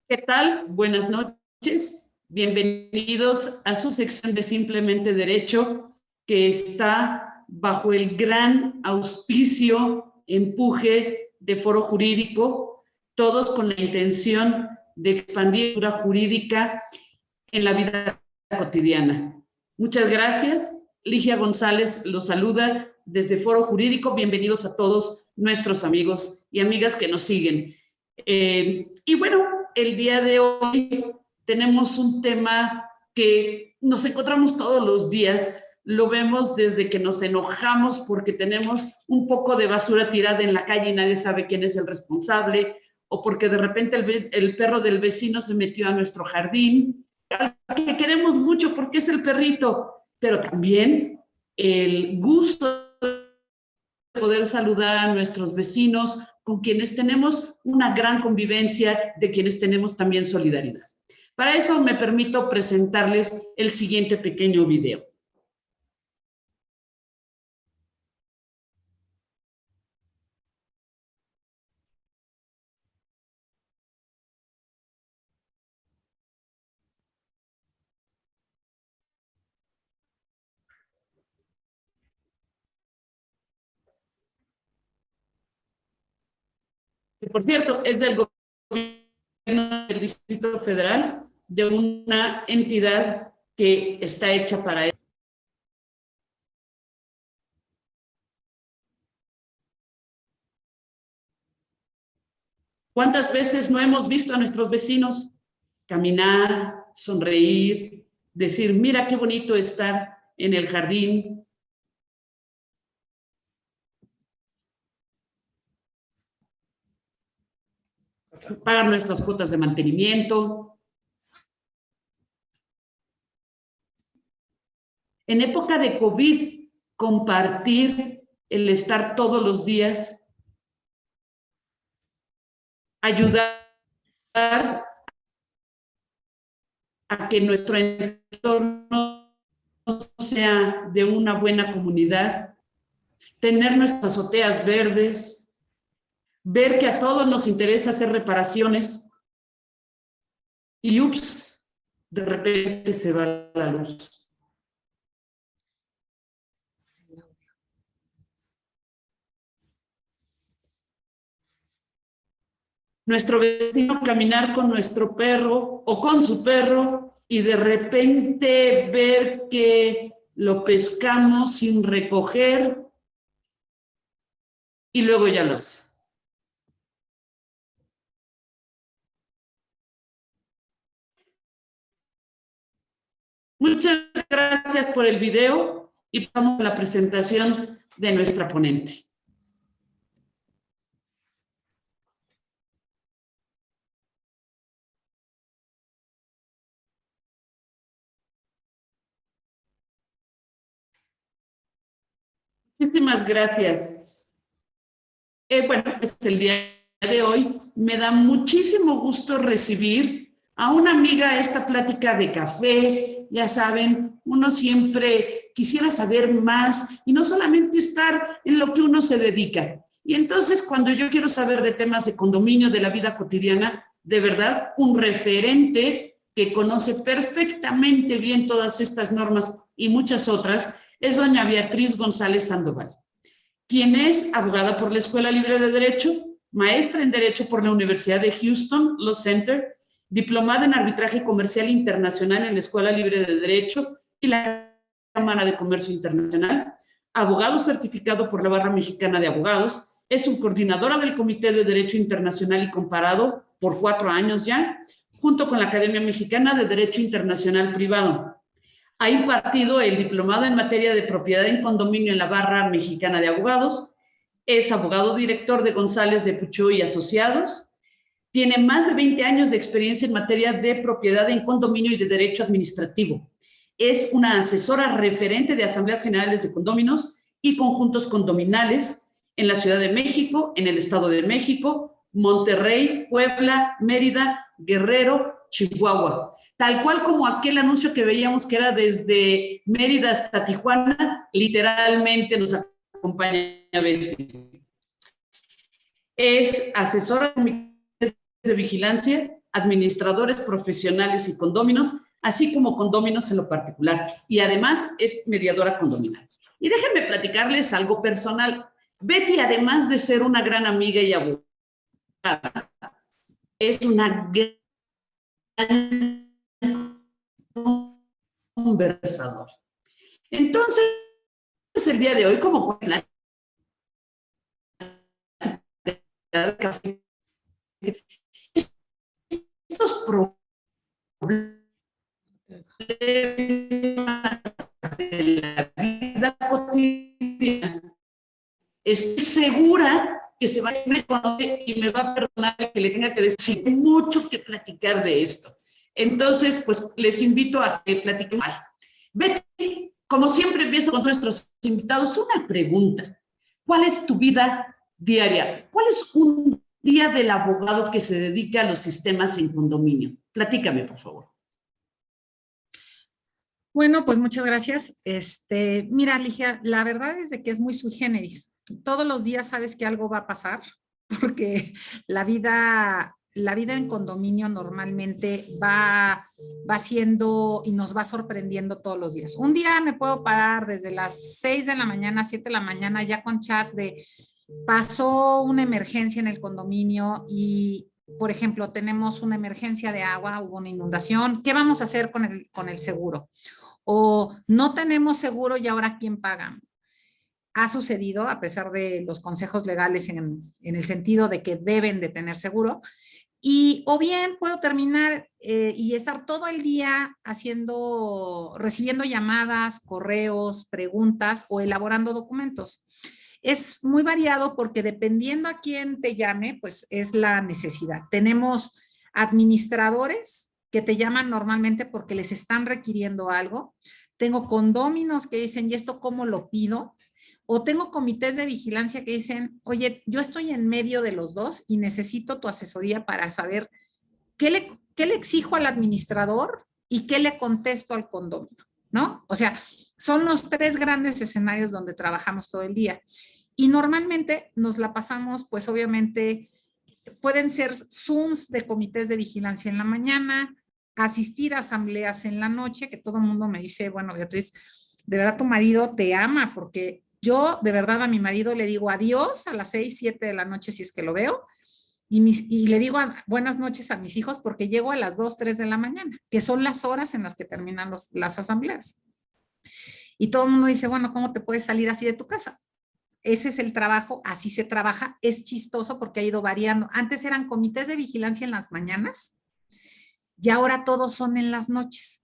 ¿Qué tal? Buenas noches. Bienvenidos a su sección de Simplemente Derecho, que está bajo el gran auspicio, empuje de Foro Jurídico, todos con la intención de expandir la cultura jurídica en la vida cotidiana. Muchas gracias. Ligia González los saluda desde Foro Jurídico. Bienvenidos a todos nuestros amigos y amigas que nos siguen. Y bueno, el día de hoy tenemos un tema que nos encontramos todos los días. Lo vemos desde que nos enojamos porque tenemos un poco de basura tirada en la calle y nadie sabe quién es el responsable, o porque de repente el perro del vecino se metió a nuestro jardín, que queremos mucho porque es el perrito, pero también el gusto de poder saludar a nuestros vecinos con quienes tenemos una gran convivencia, de quienes tenemos también solidaridad. Para eso me permito presentarles el siguiente pequeño video. Que por cierto, es del gobierno del Distrito Federal, de una entidad que está hecha para eso. ¿Cuántas veces no hemos visto a nuestros vecinos caminar, sonreír, decir, mira qué bonito estar en el jardín? Pagar nuestras cuotas de mantenimiento. En época de COVID, compartir, el estar todos los días, ayudar a que nuestro entorno sea de una buena comunidad, tener nuestras azoteas verdes, ver que a todos nos interesa hacer reparaciones y ups, de repente se va la luz. Nuestro vecino caminar con nuestro perro o con su perro y de repente ver que lo pescamos sin recoger y luego ya lo hace. Muchas gracias por el video y vamos a la presentación de nuestra ponente. Muchísimas gracias. Bueno, pues el día de hoy me da muchísimo gusto recibir a una amiga a esta plática de café. Ya saben, uno siempre quisiera saber más y no solamente estar en lo que uno se dedica. Y entonces, cuando yo quiero saber de temas de condominio, de la vida cotidiana, de verdad, un referente que conoce perfectamente bien todas estas normas y muchas otras, es doña Beatriz González Sandoval, quien es abogada por la Escuela Libre de Derecho, maestra en Derecho por la Universidad de Houston Law Center, diplomada en Arbitraje Comercial Internacional en la Escuela Libre de Derecho y la Cámara de Comercio Internacional, abogado certificado por la Barra Mexicana de Abogados, es subcoordinadora del Comité de Derecho Internacional y Comparado por 4 años ya, junto con la Academia Mexicana de Derecho Internacional Privado. Ha impartido el diplomado en materia de propiedad en condominio en la Barra Mexicana de Abogados, es abogado director de González de Puchó y Asociados, tiene más de 20 años de experiencia en materia de propiedad en condominio y de derecho administrativo. Es una asesora referente de asambleas generales de condóminos y conjuntos condominales en la Ciudad de México, en el Estado de México, Monterrey, Puebla, Mérida, Guerrero, Chihuahua. Tal cual como aquel anuncio que veíamos que era desde Mérida hasta Tijuana, literalmente nos acompaña Betty. Es asesora de vigilancia administradores profesionales y condóminos, así como condóminos en lo particular. Y además es mediadora condominal. Y déjenme platicarles algo personal. Betty, además de ser una gran amiga y abogada, es una gran conversadora. Entonces, el día de hoy, como estos problemas de la vida cotidiana, estoy segura que se va a reconocer y me va a perdonar que le tenga que decir mucho que platicar de esto. Entonces, pues les invito a que platiquen mal. Betty, como siempre empiezo con nuestros invitados, una pregunta. ¿Cuál es tu vida diaria? ¿Cuál es un día del abogado que se dedica a los sistemas en condominio? Platícame, por favor. Bueno, pues muchas gracias. Mira, Ligia, la verdad es de que es muy sui generis. Todos los días sabes que algo va a pasar, porque la vida en condominio normalmente va siendo y nos va sorprendiendo todos los días. Un día me puedo parar desde las 6 de la mañana, 7 de la mañana, ya con chats de pasó una emergencia en el condominio y, por ejemplo, tenemos una emergencia de agua, hubo una inundación, ¿qué vamos a hacer con el seguro? O no tenemos seguro y ahora ¿quién paga? Ha sucedido, a pesar de los consejos legales en el sentido de que deben de tener seguro, y o bien puedo terminar y estar todo el día recibiendo llamadas, correos, preguntas o elaborando documentos. Es muy variado porque dependiendo a quién te llame, pues es la necesidad. Tenemos administradores que te llaman normalmente porque les están requiriendo algo. Tengo condóminos que dicen, ¿y esto cómo lo pido? O tengo comités de vigilancia que dicen, oye, yo estoy en medio de los dos y necesito tu asesoría para saber qué le exijo al administrador y qué le contesto al condominio, ¿no? O sea, son los tres grandes escenarios donde trabajamos todo el día. Y normalmente nos la pasamos, pues obviamente, pueden ser Zooms de comités de vigilancia en la mañana, asistir a asambleas en la noche, que todo el mundo me dice, bueno, Beatriz, de verdad tu marido te ama, porque yo de verdad a mi marido le digo adiós a las 6, 7 de la noche si es que lo veo, y le digo buenas noches a mis hijos porque llego a las 2, 3 de la mañana, que son las horas en las que terminan las asambleas. Y todo el mundo dice, bueno, ¿cómo te puedes salir así de tu casa? Ese es el trabajo, así se trabaja. Es chistoso porque ha ido variando. Antes eran comités de vigilancia en las mañanas y ahora todos son en las noches.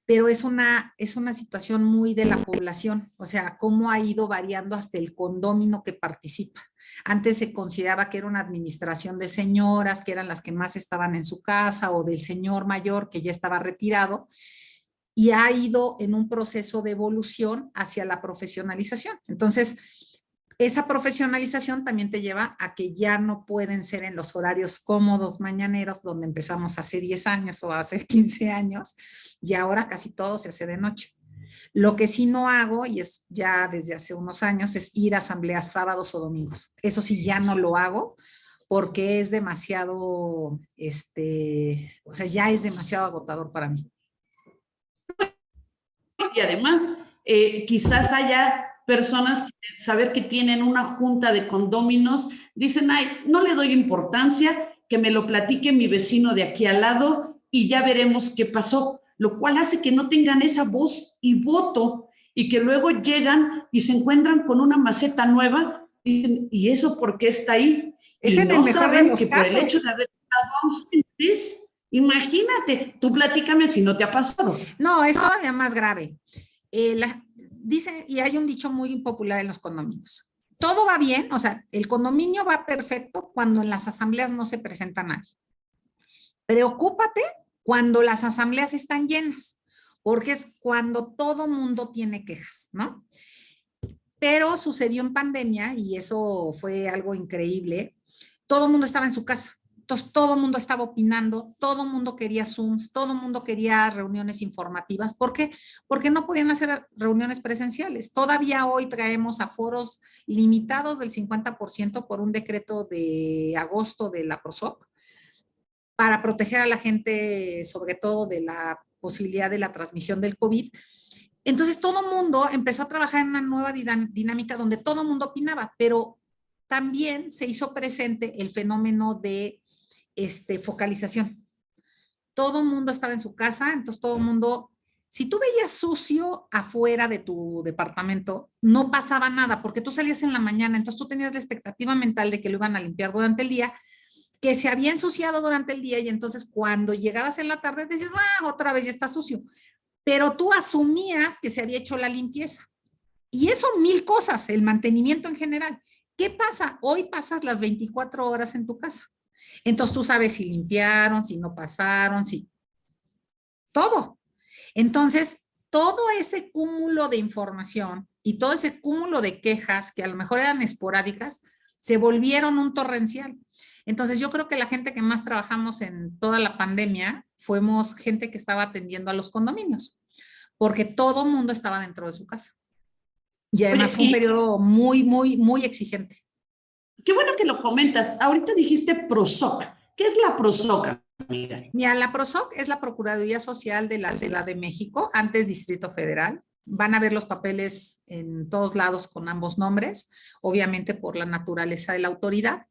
Pero es una situación muy de la población, o sea, cómo ha ido variando hasta el condómino que participa. Antes se consideraba que era una administración de señoras, que eran las que más estaban en su casa, o del señor mayor que ya estaba retirado, y ha ido en un proceso de evolución hacia la profesionalización. Entonces, esa profesionalización también te lleva a que ya no pueden ser en los horarios cómodos mañaneros donde empezamos hace 10 años o hace 15 años, y ahora casi todo se hace de noche. Lo que sí no hago, y es ya desde hace unos años, es ir a asambleas sábados o domingos. Eso sí ya no lo hago porque es demasiado, o sea, ya es demasiado agotador para mí. Y además, quizás haya personas que saber que tienen una junta de condóminos, dicen, ay, no le doy importancia, que me lo platique mi vecino de aquí al lado y ya veremos qué pasó, lo cual hace que no tengan esa voz y voto y que luego llegan y se encuentran con una maceta nueva y dicen, ¿y eso por qué está ahí? Es Y en el no mejor de saben los que por el casos. hecho de haber estado ausentes, imagínate, tú platícame si no te ha pasado. No, es todavía más grave. Dice, y hay un dicho muy popular en los condominios. Todo va bien, o sea, el condominio va perfecto cuando en las asambleas no se presenta nadie. Preocúpate cuando las asambleas están llenas, porque es cuando todo mundo tiene quejas, ¿no? Pero sucedió en pandemia y eso fue algo increíble. Todo el mundo estaba en su casa. Entonces, todo el mundo estaba opinando, todo el mundo quería Zooms, todo el mundo quería reuniones informativas. ¿Por qué? Porque no podían hacer reuniones presenciales. Todavía hoy traemos aforos limitados del 50% por un decreto de agosto de la PROSOC. para proteger a la gente, sobre todo de la posibilidad de la transmisión del COVID. Entonces todo el mundo empezó a trabajar en una nueva dinámica donde todo el mundo opinaba, pero también se hizo presente el fenómeno de focalización. Todo el mundo estaba en su casa, entonces todo el mundo, si tú veías sucio afuera de tu departamento, no pasaba nada, porque tú salías en la mañana, entonces tú tenías la expectativa mental de que lo iban a limpiar durante el día, que se había ensuciado durante el día y entonces cuando llegabas en la tarde dices, ah, otra vez ya está sucio. Pero tú asumías que se había hecho la limpieza. Y eso mil cosas, el mantenimiento en general. ¿Qué pasa? Hoy pasas las 24 horas en tu casa. Entonces tú sabes si limpiaron, si no pasaron, si todo. Entonces, todo ese cúmulo de información y todo ese cúmulo de quejas que a lo mejor eran esporádicas, se volvieron un torrencial. Entonces, yo creo que la gente que más trabajamos en toda la pandemia fuimos gente que estaba atendiendo a los condominios, porque todo el mundo estaba dentro de su casa. Y además Oye, fue un y periodo muy, muy, muy exigente. qué bueno que lo comentas. Ahorita dijiste PROSOC. ¿Qué es la PROSOC, amiga? Mira, la PROSOC es la Procuraduría Social de la Ciudad de México, antes Distrito Federal. Van a ver los papeles en todos lados con ambos nombres, obviamente por la naturaleza de la autoridad.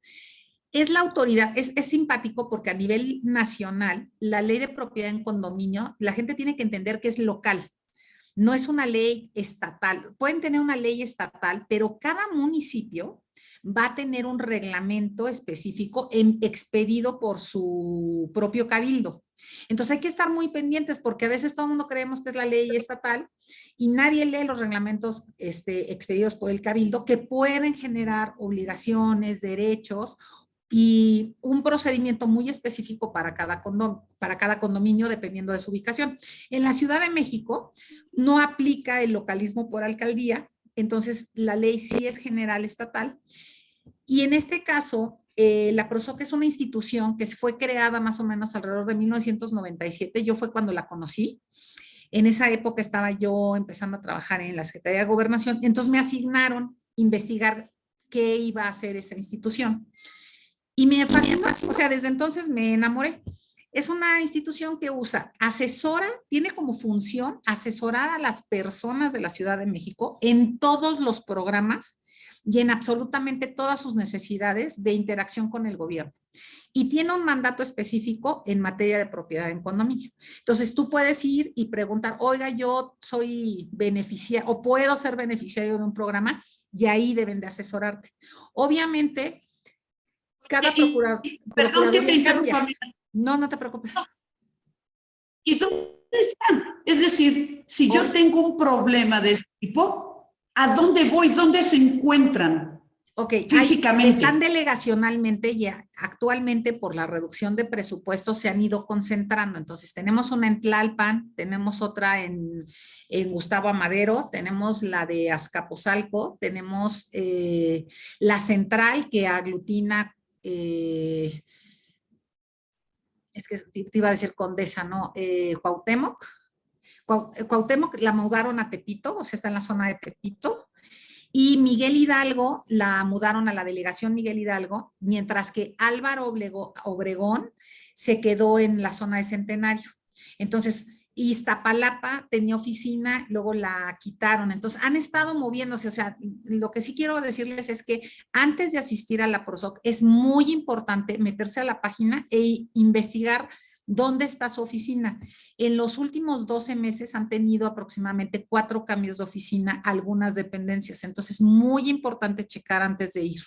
Es la autoridad, es simpático porque a nivel nacional, la ley de propiedad en condominio, la gente tiene que entender que es local, no es una ley estatal. Pueden tener una ley estatal, pero cada municipio va a tener un reglamento específico expedido por su propio cabildo. Entonces hay que estar muy pendientes porque a veces todo el mundo creemos que es la ley estatal y nadie lee los reglamentos expedidos por el cabildo que pueden generar obligaciones, derechos y un procedimiento muy específico para cada condominio dependiendo de su ubicación. En la Ciudad de México no aplica el localismo por alcaldía, entonces la ley sí es general estatal. Y en este caso, la PROSOC es una institución que fue creada más o menos alrededor de 1997. Yo fue cuando la conocí. En esa época estaba yo empezando a trabajar en la Secretaría de Gobernación, entonces me asignaron investigar qué iba a hacer esa institución. Y me fascinó, o sea, desde entonces me enamoré. Es una institución que asesora, tiene como función asesorar a las personas de la Ciudad de México en todos los programas y en absolutamente todas sus necesidades de interacción con el gobierno. Y tiene un mandato específico en materia de propiedad en condominio. Entonces tú puedes ir y preguntar, oiga, yo soy beneficiario o puedo ser beneficiario de un programa y ahí deben de asesorarte. Obviamente, cada Perdón que te procuraduría interrumpa, cambia. amiga. No, no te preocupes. ¿Y dónde están? Es decir, si yo Hoy, tengo un problema de este tipo, ¿a dónde voy? ¿Dónde se encuentran ok, están físicamente? delegacionalmente y actualmente por la reducción de presupuestos se han ido concentrando. Entonces, tenemos una en Tlalpan, tenemos otra en Gustavo Amadero, tenemos la de Azcapotzalco, tenemos la central que aglutina es que te iba a decir Condesa, ¿no? Cuauhtémoc. Cuauhtémoc la mudaron a Tepito, o sea, está en la zona de Tepito. Y Miguel Hidalgo la mudaron a la delegación Miguel Hidalgo, mientras que Álvaro Obregón se quedó en la zona de Centenario. Entonces, Iztapalapa tenía oficina, luego la quitaron. Entonces, han estado moviéndose. O sea, lo que sí quiero decirles es que antes de asistir a la PROSOC es muy importante meterse a la página e investigar dónde está su oficina. En los últimos 12 meses han tenido aproximadamente 4 cambios de oficina, algunas dependencias. Entonces, muy importante checar antes de ir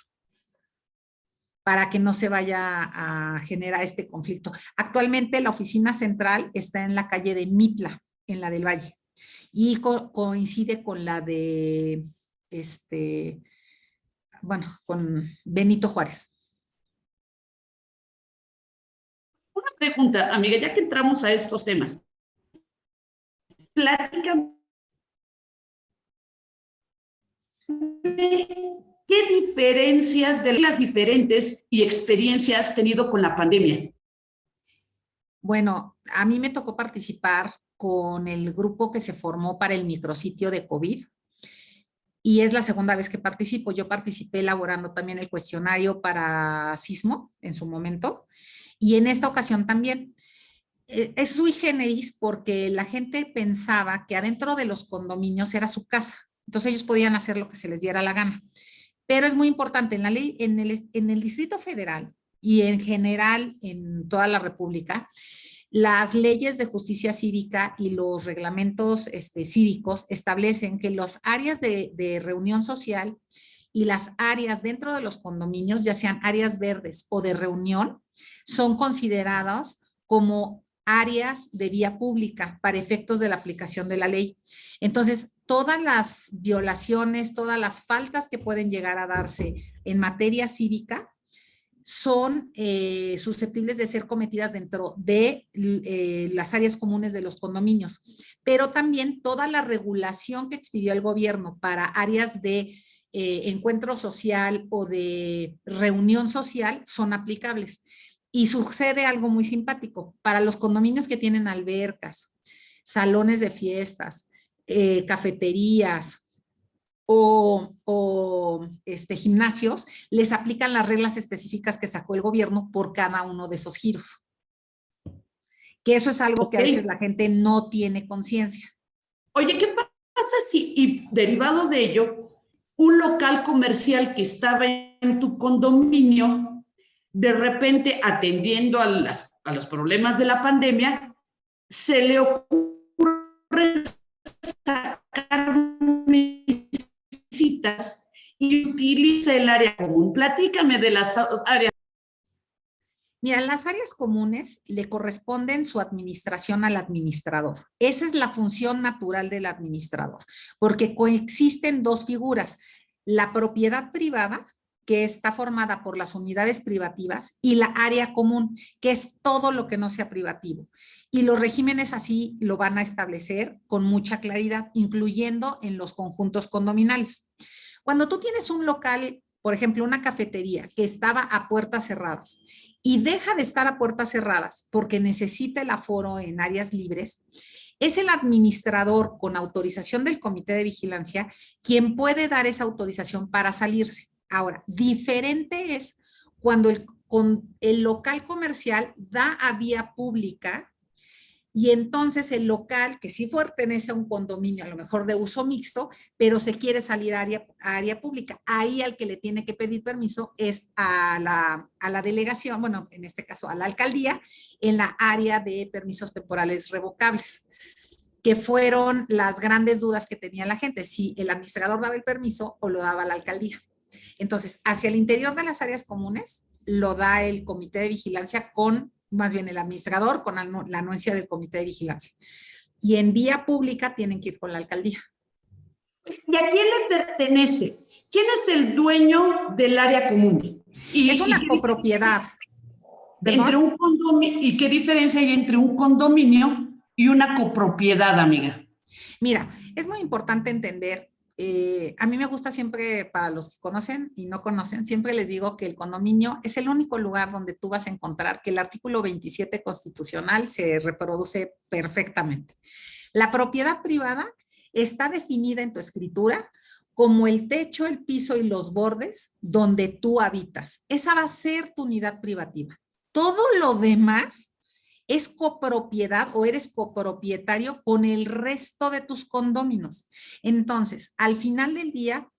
para que no se vaya a generar este conflicto. Actualmente la oficina central está en la calle de Mitla, en la del Valle, y coincide con la de, bueno, con Benito Juárez. Una pregunta, amiga, ya que entramos a estos temas, pláticame qué diferencias de las diferentes y experiencias has tenido con la pandemia. Bueno, a mí me tocó participar con el grupo que se formó para el micrositio de COVID y es la segunda vez que participo. Yo participé elaborando también el cuestionario para Sismo en su momento Y en esta ocasión también. Es sui generis porque la gente pensaba que adentro de los condominios era su casa. Entonces ellos podían hacer lo que se les diera la gana. Pero es muy importante, en la ley, en el Distrito Federal y en general en toda la República, las leyes de justicia cívica y los reglamentos cívicos establecen que las áreas de reunión social y las áreas dentro de los condominios, ya sean áreas verdes o de reunión, son consideradas como áreas de vía pública para efectos de la aplicación de la ley. Entonces, todas las violaciones, todas las faltas que pueden llegar a darse en materia cívica son susceptibles de ser cometidas dentro de las áreas comunes de los condominios, pero también toda la regulación que expidió el gobierno para áreas de encuentro social o de reunión social son aplicables. Y sucede algo muy simpático. Para los condominios que tienen albercas, salones de fiestas, cafeterías, gimnasios, les aplican las reglas específicas que sacó el gobierno por cada uno de esos giros. Que eso es algo que a veces la gente no tiene conciencia. Oye, ¿qué pasa si, y derivado de ello, un local comercial que estaba en tu condominio, de repente atendiendo a los problemas de la pandemia, se le ocurre sacar citas y utiliza el área común? Platícame de las áreas. Mira, las áreas comunes le corresponden su administración al administrador. Esa es la función natural del administrador, porque coexisten dos figuras: la propiedad privada, que está formada por las unidades privativas, y la área común, que es todo lo que no sea privativo. Y los regímenes así lo van a establecer con mucha claridad, incluyendo en los conjuntos condominales. Cuando tú tienes un local, por ejemplo, una cafetería que estaba a puertas cerradas y deja de estar a puertas cerradas porque necesita el aforo en áreas libres, es el administrador, con autorización del comité de vigilancia, quien puede dar esa autorización para salirse. Ahora, diferente es cuando el local comercial da a vía pública y entonces el local, que sí pertenece a un condominio, a lo mejor de uso mixto, pero se quiere salir a área pública. Ahí al que le tiene que pedir permiso es a la delegación, bueno, en este caso a la alcaldía, en la área de permisos temporales revocables, que fueron las grandes dudas que tenía la gente, si el administrador daba el permiso o lo daba la alcaldía. Entonces, hacia el interior de las áreas comunes lo da el comité de vigilancia más bien el administrador con la anuencia del comité de vigilancia. Y en vía pública tienen que ir con la alcaldía. ¿Y a quién le pertenece? ¿Quién es el dueño del área común? Es una copropiedad. Entre un condominio, ¿y qué diferencia hay entre un condominio y una copropiedad, amiga? Mira, es muy importante entender. A mí me gusta siempre, para los que conocen y no conocen, siempre les digo que el condominio es el único lugar donde tú vas a encontrar que el artículo 27 constitucional se reproduce perfectamente. La propiedad privada está definida en tu escritura como el techo, el piso y los bordes donde tú habitas. Esa va a ser tu unidad privativa. Todo lo demás es copropiedad o eres copropietario con el resto de tus condóminos. Entonces, al final del día,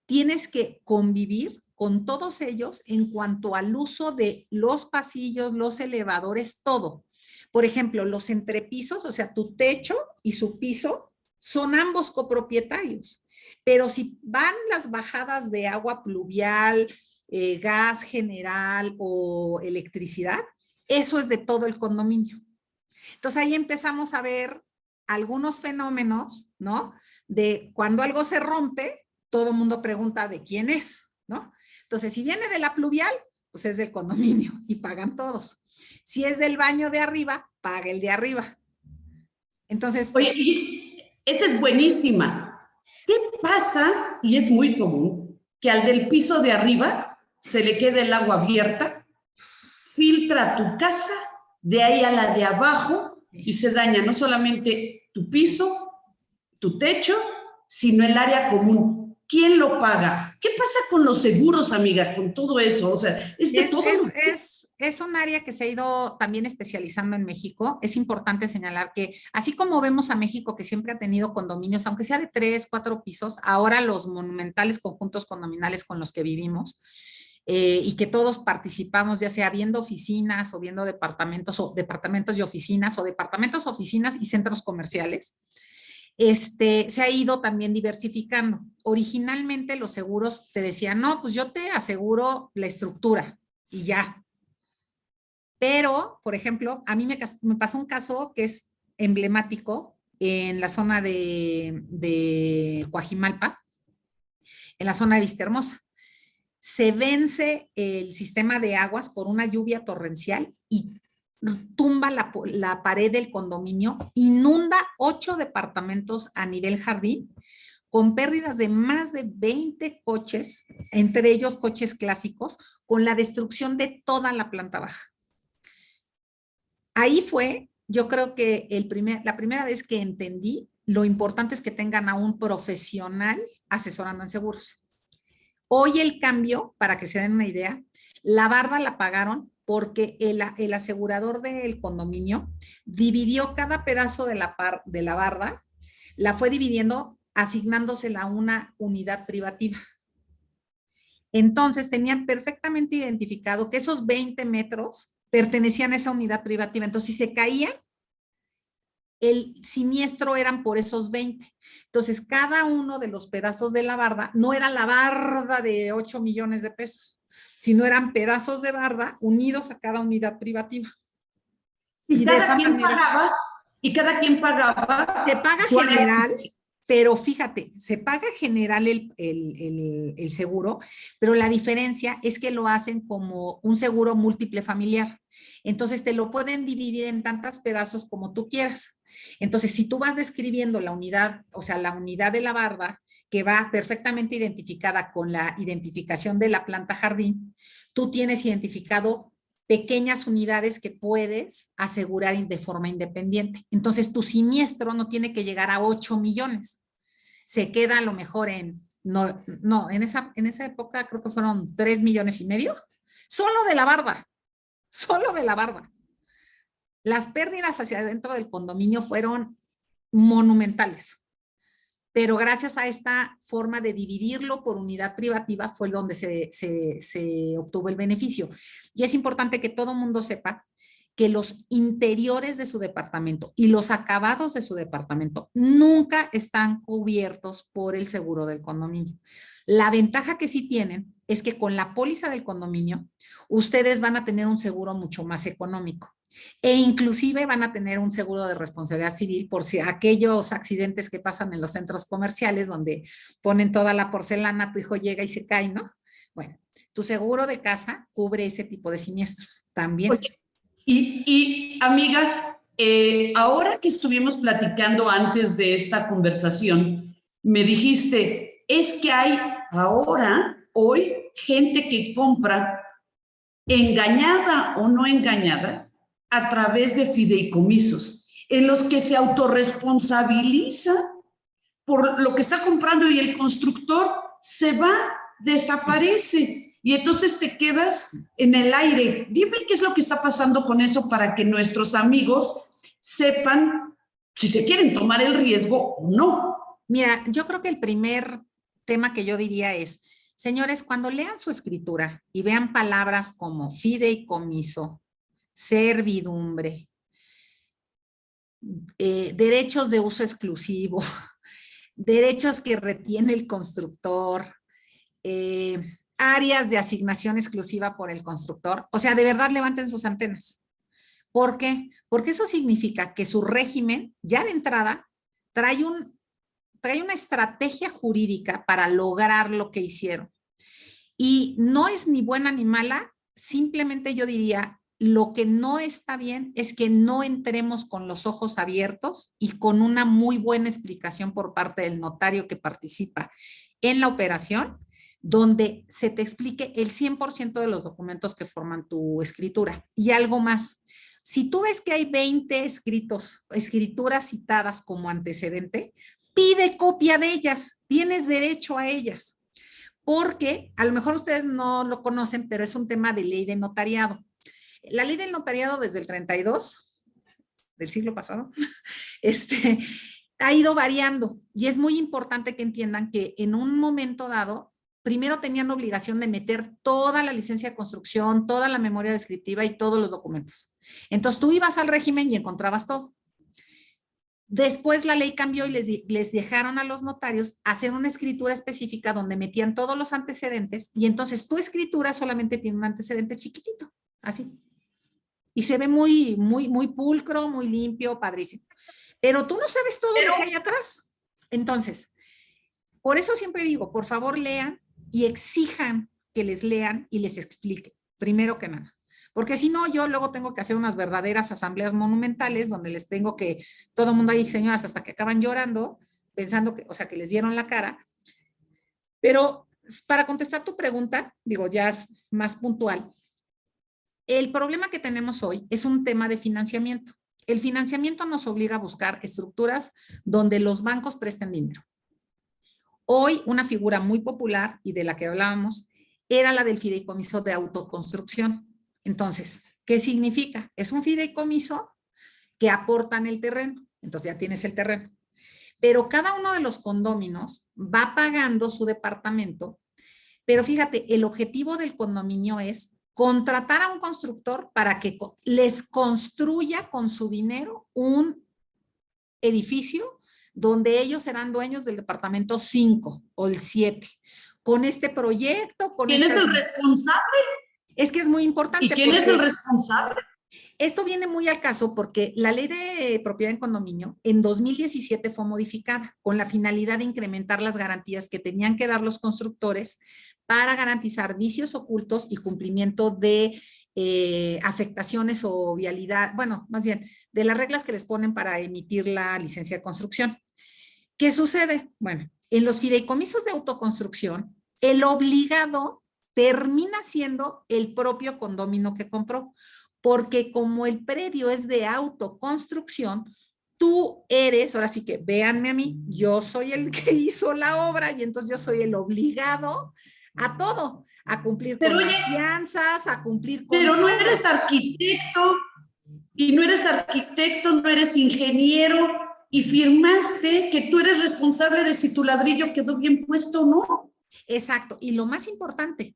tienes que convivir con todos ellos en cuanto al uso de los pasillos, los elevadores, todo. Por ejemplo, los entrepisos, o sea, tu techo y su piso, son ambos copropietarios. Pero si van las bajadas de agua pluvial, gas general o electricidad, eso es de todo el condominio. Entonces ahí empezamos a ver algunos fenómenos, ¿no? De cuando algo se rompe, todo el mundo pregunta de quién es, ¿no? Entonces, si viene de la pluvial, pues es del condominio y pagan todos. Si es del baño de arriba, paga el de arriba. Entonces... Oye, esta es buenísima. ¿Qué pasa? Y es muy común, que al del piso de arriba se le quede el agua abierta, filtra tu casa, de ahí a la de abajo, y se daña no solamente tu piso, tu techo, sino el área común. ¿Quién lo paga? ¿Qué pasa con los seguros, amiga, con todo eso? O sea, es de todo. Es un área que se ha ido también especializando en México. Es importante señalar que, así como vemos a México que siempre ha tenido condominios, aunque sea de 3, 4 pisos, ahora los monumentales conjuntos condominales con los que vivimos, y que todos participamos, ya sea viendo oficinas o viendo departamentos o departamentos y oficinas o departamentos, oficinas y centros comerciales, se ha ido también diversificando. Originalmente los seguros te decían, no, pues yo te aseguro la estructura y ya. Pero, por ejemplo, a mí me pasó un caso que es emblemático en la zona de Coajimalpa, en la zona de Vistahermosa. Se vence el sistema de aguas por una lluvia torrencial y tumba la pared del condominio, inunda 8 departamentos a nivel jardín, con pérdidas de más de 20 coches, entre ellos coches clásicos, con la destrucción de toda la planta baja. Ahí fue, yo creo que la primera vez que entendí lo importante es que tengan a un profesional asesorando en seguros. Hoy el cambio, para que se den una idea, la barda la pagaron porque el asegurador del condominio dividió cada pedazo de la barda, la fue dividiendo, asignándosela a una unidad privativa. Entonces tenían perfectamente identificado que esos 20 metros pertenecían a esa unidad privativa. Entonces, si se caía, el siniestro eran por esos 20. Entonces, cada uno de los pedazos de la barda no era la barda de 8 millones de pesos, sino eran pedazos de barda unidos a cada unidad privativa. Y de esa manera, cada quien pagaba. Se paga general, pero fíjate, se paga general el seguro, pero la diferencia es que lo hacen como un seguro múltiple familiar. Entonces te lo pueden dividir en tantos pedazos como tú quieras. Entonces, si tú vas describiendo la unidad, o sea, la unidad de la barda, que va perfectamente identificada con la identificación de la planta jardín, tú tienes identificado pequeñas unidades que puedes asegurar de forma independiente. Entonces, tu siniestro no tiene que llegar a 8 millones. Se queda a lo mejor en esa época creo que fueron 3 millones y medio, solo de la barda, solo de la barda. Las pérdidas hacia adentro del condominio fueron monumentales. Pero gracias a esta forma de dividirlo por unidad privativa fue donde se obtuvo el beneficio. Y es importante que todo mundo sepa que los interiores de su departamento y los acabados de su departamento nunca están cubiertos por el seguro del condominio. La ventaja que sí tienen es que con la póliza del condominio, ustedes van a tener un seguro mucho más económico. E inclusive van a tener un seguro de responsabilidad civil por si aquellos accidentes que pasan en los centros comerciales donde ponen toda la porcelana, tu hijo llega y se cae, ¿no? Bueno, tu seguro de casa cubre ese tipo de siniestros también. Oye, y amiga, ahora que estuvimos platicando antes de esta conversación, me dijiste, es que hay hoy, gente que compra, engañada o no engañada, a través de fideicomisos, en los que se autorresponsabiliza por lo que está comprando y el constructor se va, desaparece. Y entonces te quedas en el aire. Dime qué es lo que está pasando con eso para que nuestros amigos sepan si se quieren tomar el riesgo o no. Mira, yo creo que el primer tema que yo diría es, señores, cuando lean su escritura y vean palabras como fideicomiso, servidumbre, derechos de uso exclusivo, derechos que retiene el constructor, áreas de asignación exclusiva por el constructor, o sea, de verdad levanten sus antenas. ¿Por qué? Porque eso significa que su régimen, ya de entrada, trae una estrategia jurídica para lograr lo que hicieron. Y no es ni buena ni mala, simplemente yo diría, lo que no está bien es que no entremos con los ojos abiertos y con una muy buena explicación por parte del notario que participa en la operación, donde se te explique el 100% de los documentos que forman tu escritura. Y algo más, si tú ves que hay 20 escrituras citadas como antecedente, pide copia de ellas, tienes derecho a ellas. porque a lo mejor ustedes no lo conocen, pero es un tema de ley de notariado. La ley del notariado desde el 32 del siglo pasado, este, ha ido variando y es muy importante que entiendan que en un momento dado, primero tenían obligación de meter toda la licencia de construcción, toda la memoria descriptiva y todos los documentos. Entonces tú ibas al régimen y encontrabas todo. Después la ley cambió y les dejaron a los notarios hacer una escritura específica donde metían todos los antecedentes y entonces tu escritura solamente tiene un antecedente chiquitito, así. Y se ve muy, muy, muy pulcro, muy limpio, padrísimo. Pero tú no sabes todo lo que hay atrás. Entonces, por eso siempre digo, por favor lean y exijan que les lean y les expliquen, primero que nada. Porque si no, yo luego tengo que hacer unas verdaderas asambleas monumentales donde les tengo que, todo el mundo ahí, señoras, hasta que acaban llorando, pensando que, o sea, que les vieron la cara. Pero para contestar tu pregunta, digo, ya es más puntual, el problema que tenemos hoy es un tema de financiamiento. El financiamiento nos obliga a buscar estructuras donde los bancos presten dinero. Hoy, una figura muy popular y de la que hablábamos era la del fideicomiso de autoconstrucción. Entonces, ¿qué significa? Es un fideicomiso que aportan el terreno. Entonces ya tienes el terreno. Pero cada uno de los condóminos va pagando su departamento. Pero fíjate, el objetivo del condominio es contratar a un constructor para que les construya con su dinero un edificio donde ellos serán dueños del departamento 5 o el 7. Con este proyecto, con ¿Quién es el responsable? Es que es muy importante. ¿Y quién es el responsable? Esto viene muy al caso porque la ley de propiedad en condominio en 2017 fue modificada con la finalidad de incrementar las garantías que tenían que dar los constructores para garantizar vicios ocultos y cumplimiento de afectaciones o vialidad, bueno, más bien, de las reglas que les ponen para emitir la licencia de construcción. ¿Qué sucede? Bueno, en los fideicomisos de autoconstrucción, el obligado termina siendo el propio condominio que compró, porque como el predio es de autoconstrucción, tú eres, ahora sí que véanme a mí, yo soy el que hizo la obra y entonces yo soy el obligado a todo, a cumplir con las fianzas, a cumplir con Pero no todo. eres arquitecto y no eres arquitecto, no eres ingeniero y firmaste que tú eres responsable de si tu ladrillo quedó bien puesto o no. Exacto, y lo más importante,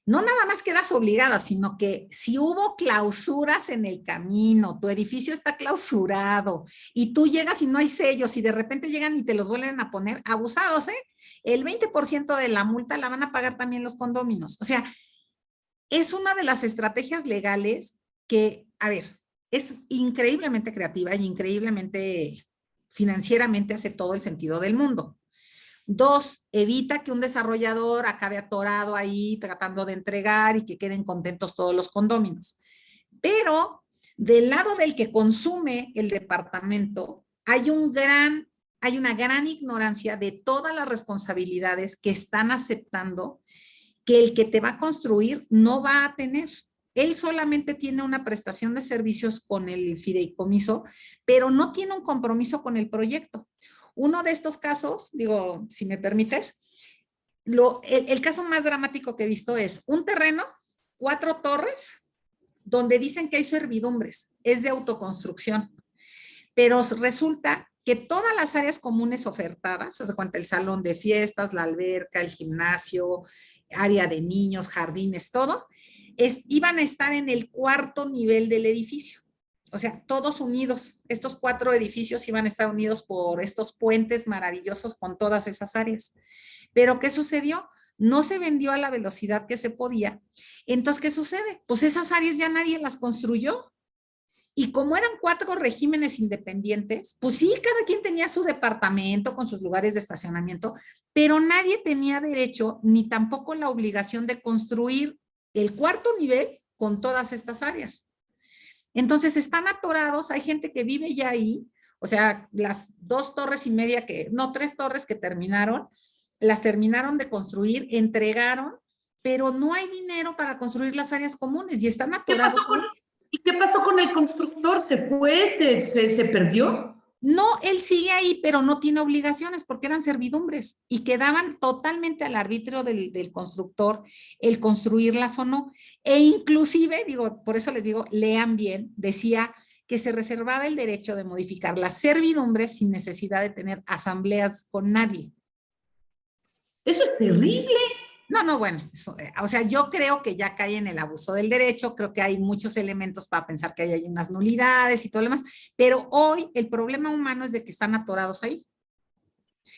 no nada más quedas obligada, sino que si hubo clausuras en el camino, tu edificio está clausurado y tú llegas y no hay sellos y de repente llegan y te los vuelven a poner, abusados, ¿eh? El 20% de la multa la van a pagar también los condóminos. O sea, es una de las estrategias legales que, a ver, es increíblemente creativa y increíblemente financieramente hace todo el sentido del mundo. 2, evita que un desarrollador acabe atorado ahí tratando de entregar y que queden contentos todos los condóminos. Pero del lado del que consume el departamento, hay una gran ignorancia de todas las responsabilidades que están aceptando que el que te va a construir no va a tener. Él solamente tiene una prestación de servicios con el fideicomiso, pero no tiene un compromiso con el proyecto. Uno de estos casos, digo, si me permites, el caso más dramático que he visto es un terreno, 4 torres, donde dicen que hay servidumbres, es de autoconstrucción, pero resulta que todas las áreas comunes ofertadas, se cuenta el salón de fiestas, la alberca, el gimnasio, área de niños, jardines, todo, iban a estar en el 4º nivel del edificio. O sea, todos unidos. Estos 4 edificios iban a estar unidos por estos puentes maravillosos con todas esas áreas. Pero ¿qué sucedió? No se vendió a la velocidad que se podía. Entonces, ¿qué sucede? Pues esas áreas ya nadie las construyó. Y como eran 4 regímenes independientes, pues sí, cada quien tenía su departamento con sus lugares de estacionamiento, pero nadie tenía derecho ni tampoco la obligación de construir el 4º nivel con todas estas áreas. Entonces están atorados, hay gente que vive ya ahí, o sea, las 2 torres y media no, 3 torres que terminaron, las terminaron de construir, entregaron, pero no hay dinero para construir las áreas comunes y están atorados. ¿Y qué pasó con el constructor? ¿Se fue? ¿Se perdió? No, él sigue ahí, pero no tiene obligaciones porque eran servidumbres y quedaban totalmente al arbitrio del constructor el construirlas o no. E inclusive, digo, por eso les digo, lean bien, decía que se reservaba el derecho de modificar las servidumbres sin necesidad de tener asambleas con nadie. Eso es terrible. No, bueno, o sea, yo creo que ya cae en el abuso del derecho, creo que hay muchos elementos para pensar que hay unas nulidades y todo lo demás, pero hoy el problema humano es de que están atorados ahí.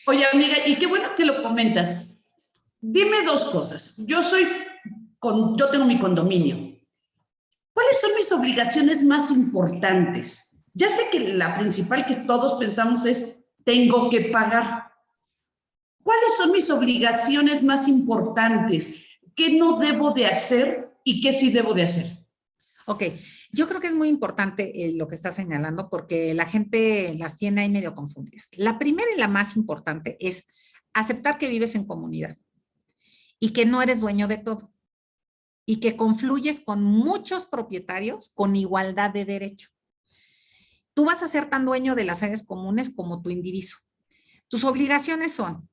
Oye, amiga, y qué bueno que lo comentas. Dime dos cosas. Yo tengo mi condominio. ¿Cuáles son mis obligaciones más importantes? Ya sé que la principal que todos pensamos es, tengo que pagar. ¿Cuáles son mis obligaciones más importantes? ¿Qué no debo de hacer y qué sí debo de hacer? Ok, yo creo que es muy importante lo que estás señalando porque la gente las tiene ahí medio confundidas. La primera y la más importante es aceptar que vives en comunidad y que no eres dueño de todo y que confluyes con muchos propietarios con igualdad de derecho. Tú vas a ser tan dueño de las áreas comunes como tu indiviso. Tus obligaciones son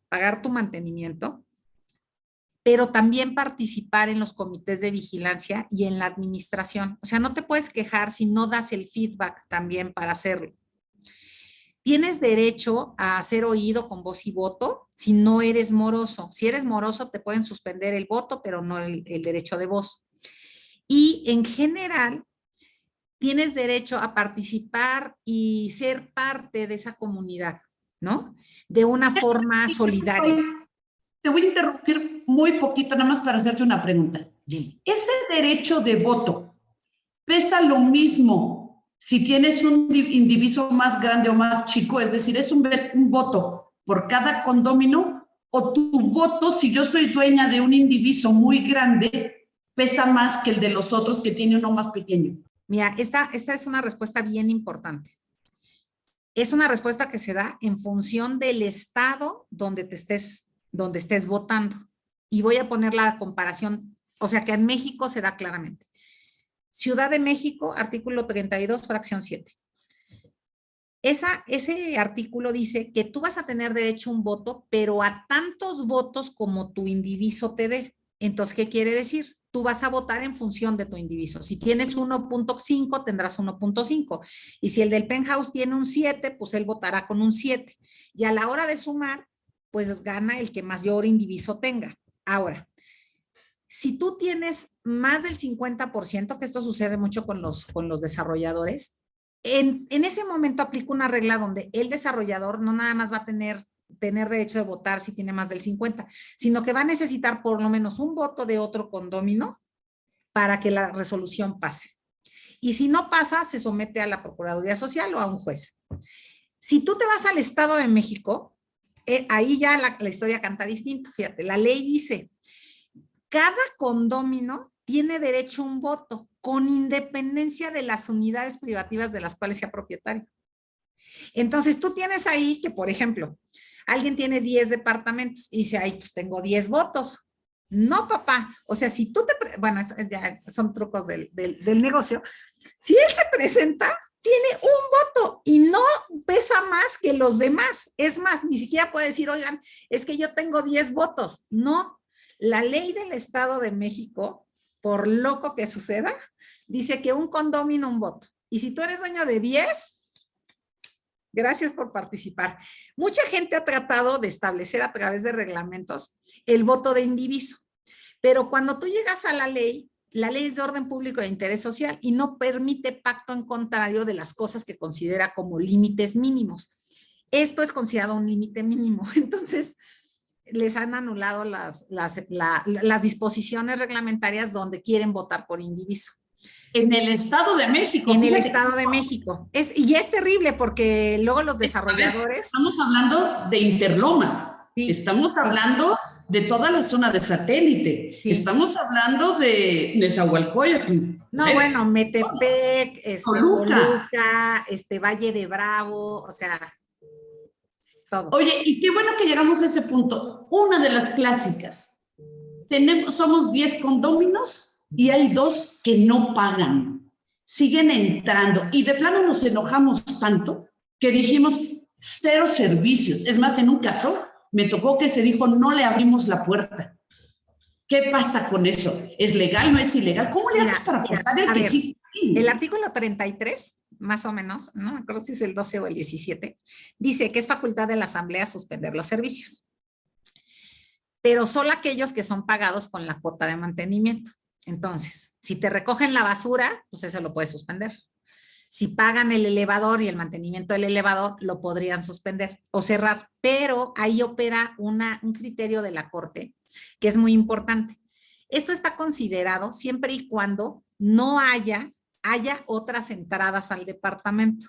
pagar tu mantenimiento, pero también participar en los comités de vigilancia y en la administración. O sea, no te puedes quejar si no das el feedback también para hacerlo. Tienes derecho a ser oído con voz y voto si no eres moroso. Si eres moroso, te pueden suspender el voto, pero no el derecho de voz. Y en general, tienes derecho a participar y ser parte de esa comunidad, ¿no? De una forma solidaria. Te voy a interrumpir muy poquito, nada más para hacerte una pregunta. Dime. ¿Ese derecho de voto pesa lo mismo si tienes un indiviso más grande o más chico? Es decir, ¿es un voto por cada condomino? ¿O tu voto, si yo soy dueña de un indiviso muy grande, pesa más que el de los otros que tiene uno más pequeño? Mira, esta es una respuesta bien importante. Es una respuesta que se da en función del estado donde estés votando. Y voy a poner la comparación, o sea que en México se da claramente. Ciudad de México, artículo 32, fracción 7. Ese artículo dice que tú vas a tener derecho a un voto, pero a tantos votos como tu indiviso te dé. Entonces, ¿qué quiere decir? Tú vas a votar en función de tu indiviso. Si tienes 1.5, tendrás 1.5. Y si el del penthouse tiene un 7, pues él votará con un 7. Y a la hora de sumar, pues gana el que mayor indiviso tenga. Ahora, si tú tienes más del 50%, que esto sucede mucho con los desarrolladores, en ese momento aplica una regla donde el desarrollador no nada más va a tener derecho de votar si tiene más del 50, sino que va a necesitar por lo menos un voto de otro condómino para que la resolución pase. Y si no pasa, se somete a la Procuraduría Social o a un juez. Si tú te vas al Estado de México, ahí ya la historia canta distinto. Fíjate, la ley dice, cada condómino tiene derecho a un voto con independencia de las unidades privativas de las cuales sea propietario. Entonces, tú tienes ahí que, por ejemplo, alguien tiene 10 departamentos y dice, ay, pues tengo 10 votos. No, papá. O sea, si tú bueno, ya son trucos del negocio. Si él se presenta, tiene un voto y no pesa más que los demás. Es más, ni siquiera puede decir, oigan, es que yo tengo 10 votos. No. La ley del Estado de México, por loco que suceda, dice que un condomino, un voto. Y si tú eres dueño de 10, gracias por participar. Mucha gente ha tratado de establecer a través de reglamentos el voto de indiviso, pero cuando tú llegas a la ley es de orden público de interés social y no permite pacto en contrario de las cosas que considera como límites mínimos. Esto es considerado un límite mínimo. Entonces, les han anulado las disposiciones reglamentarias donde quieren votar por indiviso. En el Estado de México. En el Estado de México. Y es terrible porque luego los desarrolladores... Estamos hablando de Interlomas. Sí, estamos hablando de toda la zona de satélite. Sí. Estamos hablando de Nezahualcóyotl. No, bueno, Metepec, Toluca, Valle de Bravo, o sea... Todo. Oye, y qué bueno que llegamos a ese punto. Una de las clásicas. Somos 10 condóminos y hay 2 que no pagan. Siguen entrando. Y de plano nos enojamos tanto que dijimos cero servicios. Es más, en un caso me tocó que se dijo no le abrimos la puerta. ¿Qué pasa con eso? ¿Es legal? ¿No es ilegal? ¿Cómo le haces para forzar el a que ver, sí? el artículo 33, más o menos, no me acuerdo si es el 12 o el 17, dice que es facultad de la Asamblea suspender los servicios, pero solo aquellos que son pagados con la cuota de mantenimiento. Entonces, si te recogen la basura, pues eso lo puedes suspender. Si pagan el elevador y el mantenimiento del elevador, lo podrían suspender o cerrar, pero ahí opera un criterio de la Corte que es muy importante. Esto está considerado siempre y cuando no haya otras entradas al departamento,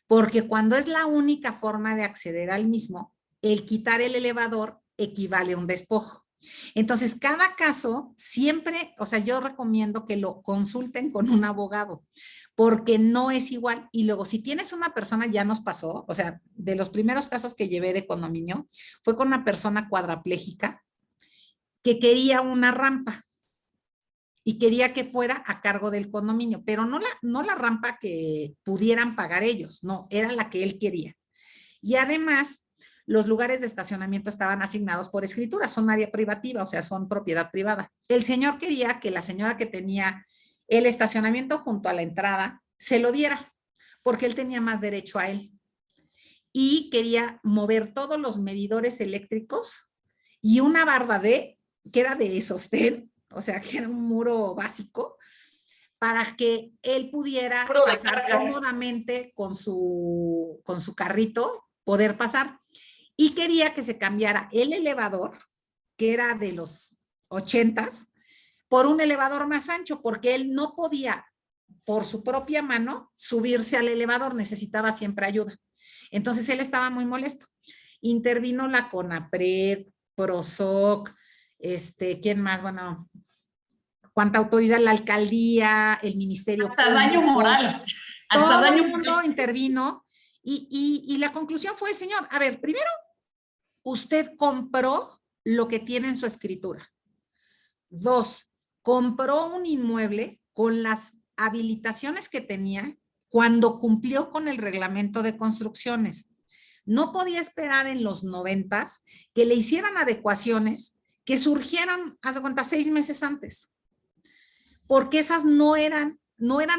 porque cuando es la única forma de acceder al mismo, el quitar el elevador equivale a un despojo. Entonces, cada caso siempre, o sea, yo recomiendo que lo consulten con un abogado, porque no es igual. Y luego, si tienes una persona, ya nos pasó, o sea, de los primeros casos que llevé de condominio, fue con una persona cuadraplégica que quería una rampa y quería que fuera a cargo del condominio, pero no la rampa que pudieran pagar ellos, no, era la que él quería. Y además, los lugares de estacionamiento estaban asignados por escritura, son área privativa, o sea, son propiedad privada. El señor quería que la señora que tenía el estacionamiento junto a la entrada se lo diera, porque él tenía más derecho a él. Y quería mover todos los medidores eléctricos y una barda que era de sostén, o sea, que era un muro básico, para que él pudiera pasar cómodamente con su carrito, poder pasar. Y quería que se cambiara el elevador, que era de los 80s, por un elevador más ancho, porque él no podía, por su propia mano, subirse al elevador, necesitaba siempre ayuda. Entonces él estaba muy molesto. Intervino la CONAPRED, PROSOC, ¿quién más? Bueno, cuánta autoridad, la alcaldía, el ministerio hasta público, daño moral. Hasta todo daño el mundo intervino y la conclusión fue, señor, a ver, primero, usted compró lo que tiene en su escritura. 2, compró un inmueble con las habilitaciones que tenía cuando cumplió con el reglamento de construcciones. No podía esperar en los 90s que le hicieran adecuaciones que surgieran, haz de cuenta, 6 meses antes, porque esas no eran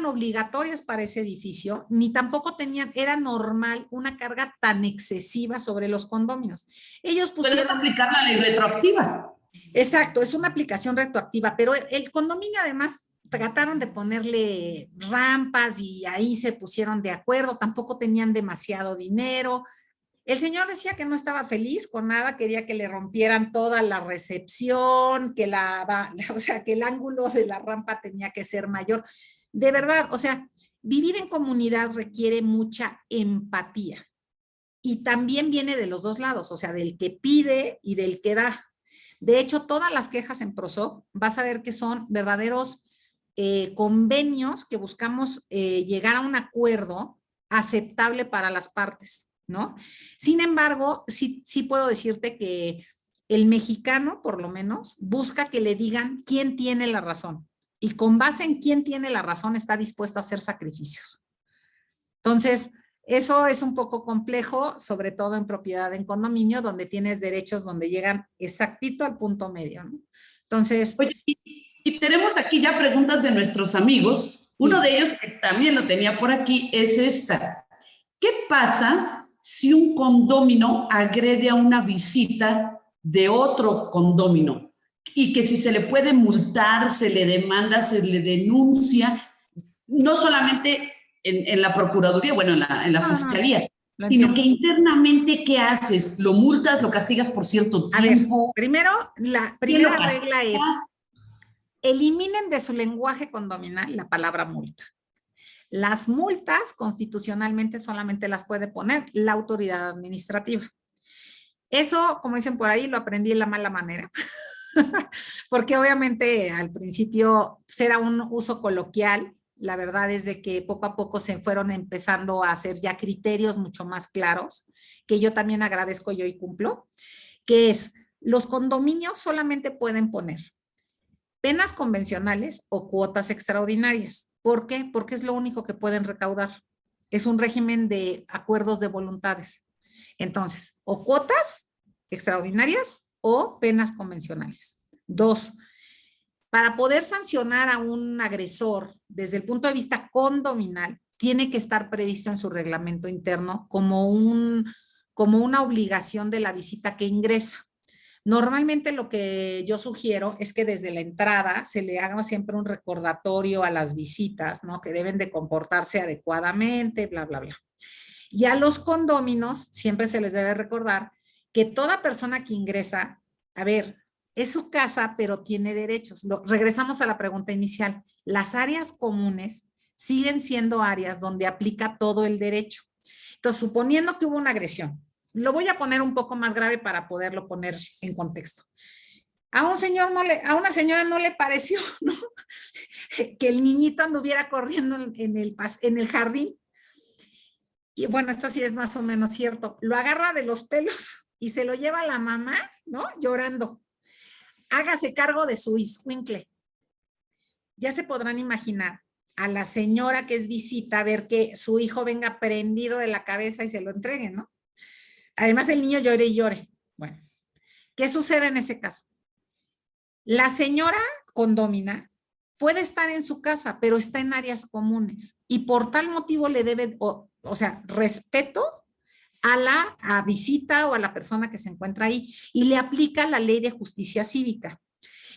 obligatorias para ese edificio, ni tampoco era normal una carga tan excesiva sobre los condominios. Ellos pusieron... Puedes aplicar la ley retroactiva. Exacto, es una aplicación retroactiva, pero el condominio además trataron de ponerle rampas y ahí se pusieron de acuerdo, tampoco tenían demasiado dinero. El señor decía que no estaba feliz con nada, quería que le rompieran toda la recepción, o sea, que el ángulo de la rampa tenía que ser mayor. De verdad, o sea, vivir en comunidad requiere mucha empatía y también viene de los dos lados, o sea, del que pide y del que da. De hecho, todas las quejas en PROSOC vas a ver que son verdaderos convenios que buscamos llegar a un acuerdo aceptable para las partes, ¿no? Sin embargo, sí puedo decirte que el mexicano, por lo menos, busca que le digan quién tiene la razón. Y con base en quién tiene la razón está dispuesto a hacer sacrificios. Entonces, eso es un poco complejo, sobre todo en propiedad en condominio, donde tienes derechos donde llegan exactito al punto medio, ¿no? Entonces... Oye, y tenemos aquí ya preguntas de nuestros amigos. Uno de ellos, que también lo tenía por aquí, es esta. ¿Qué pasa si un condómino agrede a una visita de otro condómino? Y que si se le puede multar, se le demanda, se le denuncia, no solamente en la Procuraduría, bueno, en la Fiscalía, sino que internamente, ¿qué haces? ¿Lo multas, lo castigas por cierto tiempo? A ver, primero, la primera regla es, eliminen de su lenguaje condominal la palabra multa. Las multas constitucionalmente solamente las puede poner la autoridad administrativa. Eso, como dicen por ahí, lo aprendí en la mala manera, porque obviamente al principio era un uso coloquial. La verdad es de que poco a poco se fueron empezando a hacer ya criterios mucho más claros, que yo también agradezco y hoy cumplo, que es, los condominios solamente pueden poner penas convencionales o cuotas extraordinarias. ¿Por qué? Porque es lo único que pueden recaudar. es un régimen de acuerdos de voluntades. Entonces, o cuotas extraordinarias o penas convencionales. 2, para poder sancionar a un agresor desde el punto de vista condominal, tiene que estar previsto en su reglamento interno como una obligación de la visita que ingresa. Normalmente lo que yo sugiero es que desde la entrada se le haga siempre un recordatorio a las visitas, ¿no? Que deben de comportarse adecuadamente, bla, bla, bla. Y a los condóminos siempre se les debe recordar que toda persona que ingresa, a ver, es su casa, pero tiene derechos. Regresamos a la pregunta inicial. Las áreas comunes siguen siendo áreas donde aplica todo el derecho. Entonces, suponiendo que hubo una agresión, lo voy a poner un poco más grave para poderlo poner en contexto. A una señora no le pareció, ¿no? Que el niñito anduviera corriendo en el jardín. Y bueno, esto sí es más o menos cierto. Lo agarra de los pelos y se lo lleva a la mamá, ¿no? Llorando. Hágase cargo de su escuincle. Ya se podrán imaginar a la señora que es visita ver que su hijo venga prendido de la cabeza y se lo entregue, ¿no? Además, el niño llore y llore. Bueno, ¿qué sucede en ese caso? La señora condómina puede estar en su casa, pero está en áreas comunes y por tal motivo le debe, o sea, respeto a la visita o a la persona que se encuentra ahí y le aplica la ley de justicia cívica.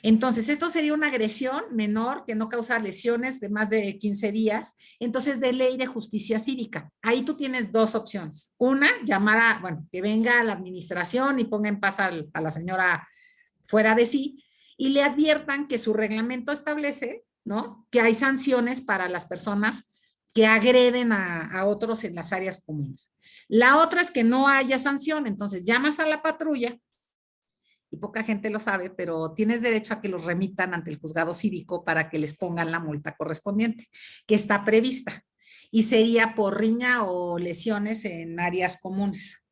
Entonces, esto sería una agresión menor que no causa lesiones de más de 15 días, entonces de ley de justicia cívica. Ahí tú tienes dos opciones. Una, llamar que venga a la administración y ponga en paz a la señora fuera de sí y le adviertan que su reglamento establece, ¿no? Que hay sanciones para las personas que agreden a otros en las áreas comunes. La otra es que no haya sanción, entonces llamas a la patrulla y poca gente lo sabe, pero tienes derecho a que los remitan ante el juzgado cívico para que les pongan la multa correspondiente, que está prevista, y sería por riña o lesiones en áreas comunes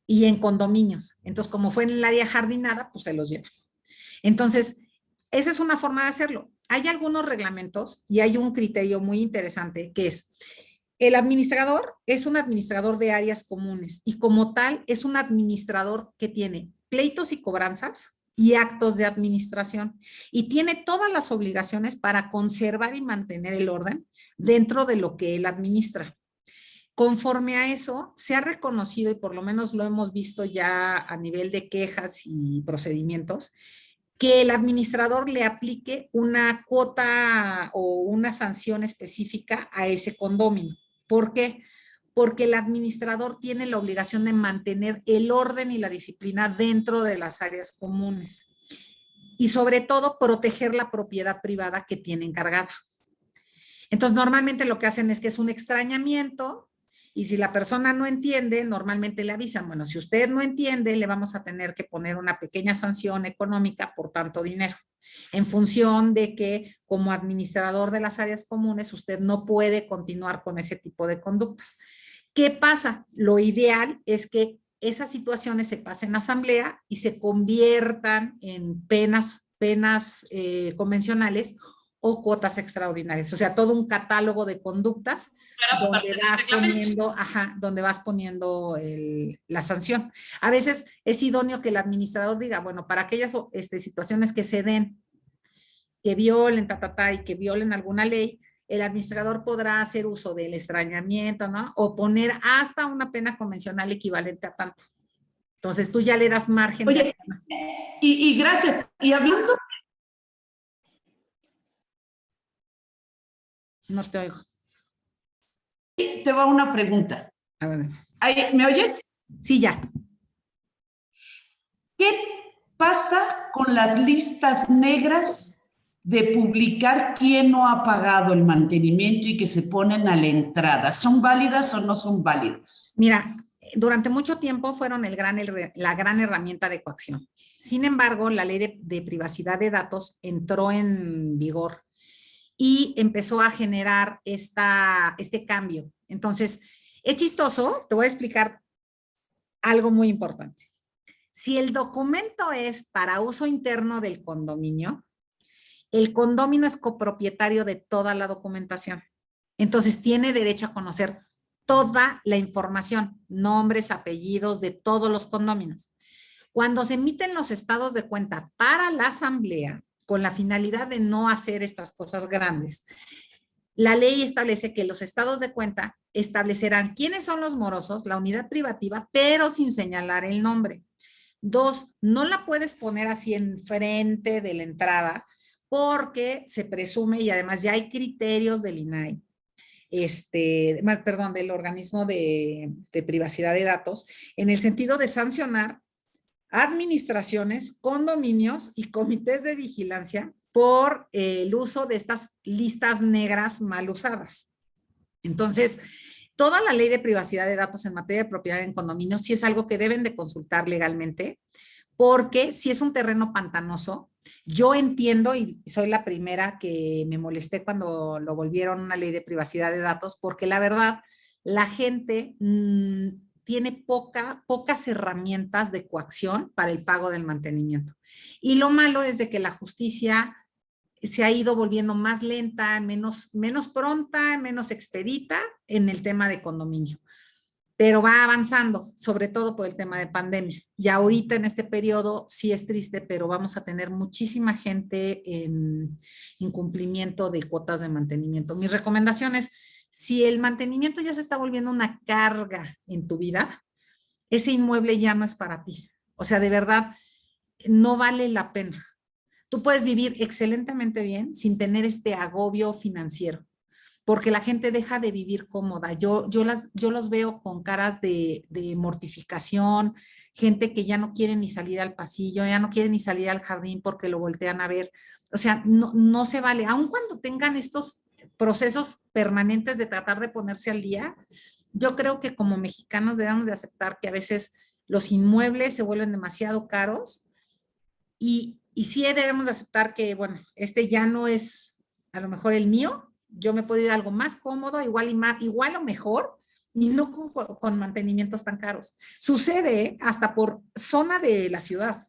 y en condominios. Entonces, como fue en el área jardinada, pues se los llevan. Entonces, esa es una forma de hacerlo. Hay algunos reglamentos y hay un criterio muy interesante que es, el administrador es un administrador de áreas comunes y como tal es un administrador que tiene pleitos y cobranzas y actos de administración y tiene todas las obligaciones para conservar y mantener el orden dentro de lo que él administra. Conforme a eso, se ha reconocido y por lo menos lo hemos visto ya a nivel de quejas y procedimientos, que el administrador le aplique una cuota o una sanción específica a ese condominio. ¿Por qué? Porque el administrador tiene la obligación de mantener el orden y la disciplina dentro de las áreas comunes y sobre todo proteger la propiedad privada que tiene encargada. Entonces, normalmente lo que hacen es que es un extrañamiento y si la persona no entiende, normalmente le avisan, bueno, si usted no entiende, le vamos a tener que poner una pequeña sanción económica por tanto dinero, en función de que como administrador de las áreas comunes, usted no puede continuar con ese tipo de conductas. ¿Qué pasa? Lo ideal es que esas situaciones se pasen en asamblea y se conviertan en penas convencionales o cuotas extraordinarias, o sea, todo un catálogo de conductas donde vas poniendo la sanción. A veces es idóneo que el administrador diga, bueno, para aquellas situaciones que se den, que violen, y que violen alguna ley, el administrador podrá hacer uso del extrañamiento, ¿no? O poner hasta una pena convencional equivalente a tanto. Entonces tú ya le das margen. Oye, y gracias. Y hablando... No te oigo. Te va una pregunta. A ver. ¿Me oyes? Sí, ya. ¿Qué pasa con las listas negras de publicar quién no ha pagado el mantenimiento y que se ponen a la entrada? ¿Son válidas o no son válidas? Mira, durante mucho tiempo fueron la gran herramienta de coacción. Sin embargo, la ley de privacidad de datos entró en vigor y empezó a generar este cambio. Entonces, es chistoso, te voy a explicar algo muy importante. Si el documento es para uso interno del condominio, el condominio es copropietario de toda la documentación. Entonces tiene derecho a conocer toda la información, nombres, apellidos de todos los condóminos. Cuando se emiten los estados de cuenta para la asamblea, con la finalidad de no hacer estas cosas grandes, la ley establece que los estados de cuenta establecerán quiénes son los morosos, la unidad privativa, pero sin señalar el nombre. 2, no la puedes poner así enfrente de la entrada porque se presume y además ya hay criterios del INAI, perdón, del organismo de privacidad de datos, en el sentido de sancionar administraciones, condominios y comités de vigilancia por el uso de estas listas negras mal usadas. Entonces, toda la ley de privacidad de datos en materia de propiedad en condominios sí es algo que deben de consultar legalmente, porque si es un terreno pantanoso, yo entiendo y soy la primera que me molesté cuando lo volvieron una ley de privacidad de datos, porque la verdad, la gente tiene pocas herramientas de coacción para el pago del mantenimiento. Y lo malo es de que la justicia se ha ido volviendo más lenta, menos pronta, menos expedita en el tema de condominio. Pero va avanzando, sobre todo por el tema de pandemia. Y ahorita en este periodo sí es triste, pero vamos a tener muchísima gente en incumplimiento de cuotas de mantenimiento. Mi recomendación es, si el mantenimiento ya se está volviendo una carga en tu vida, ese inmueble ya no es para ti. O sea, de verdad, no vale la pena. Tú puedes vivir excelentemente bien sin tener este agobio financiero, porque la gente deja de vivir cómoda. Yo los veo con caras de mortificación, gente que ya no quiere ni salir al pasillo, ya no quiere ni salir al jardín porque lo voltean a ver. O sea, no se vale. Aun cuando tengan estos procesos permanentes de tratar de ponerse al día, yo creo que como mexicanos debemos de aceptar que a veces los inmuebles se vuelven demasiado caros y sí debemos de aceptar que, bueno, este ya no es a lo mejor el mío, yo me puedo ir a algo más cómodo, igual o mejor, y no con mantenimientos tan caros. Sucede hasta por zona de la ciudad,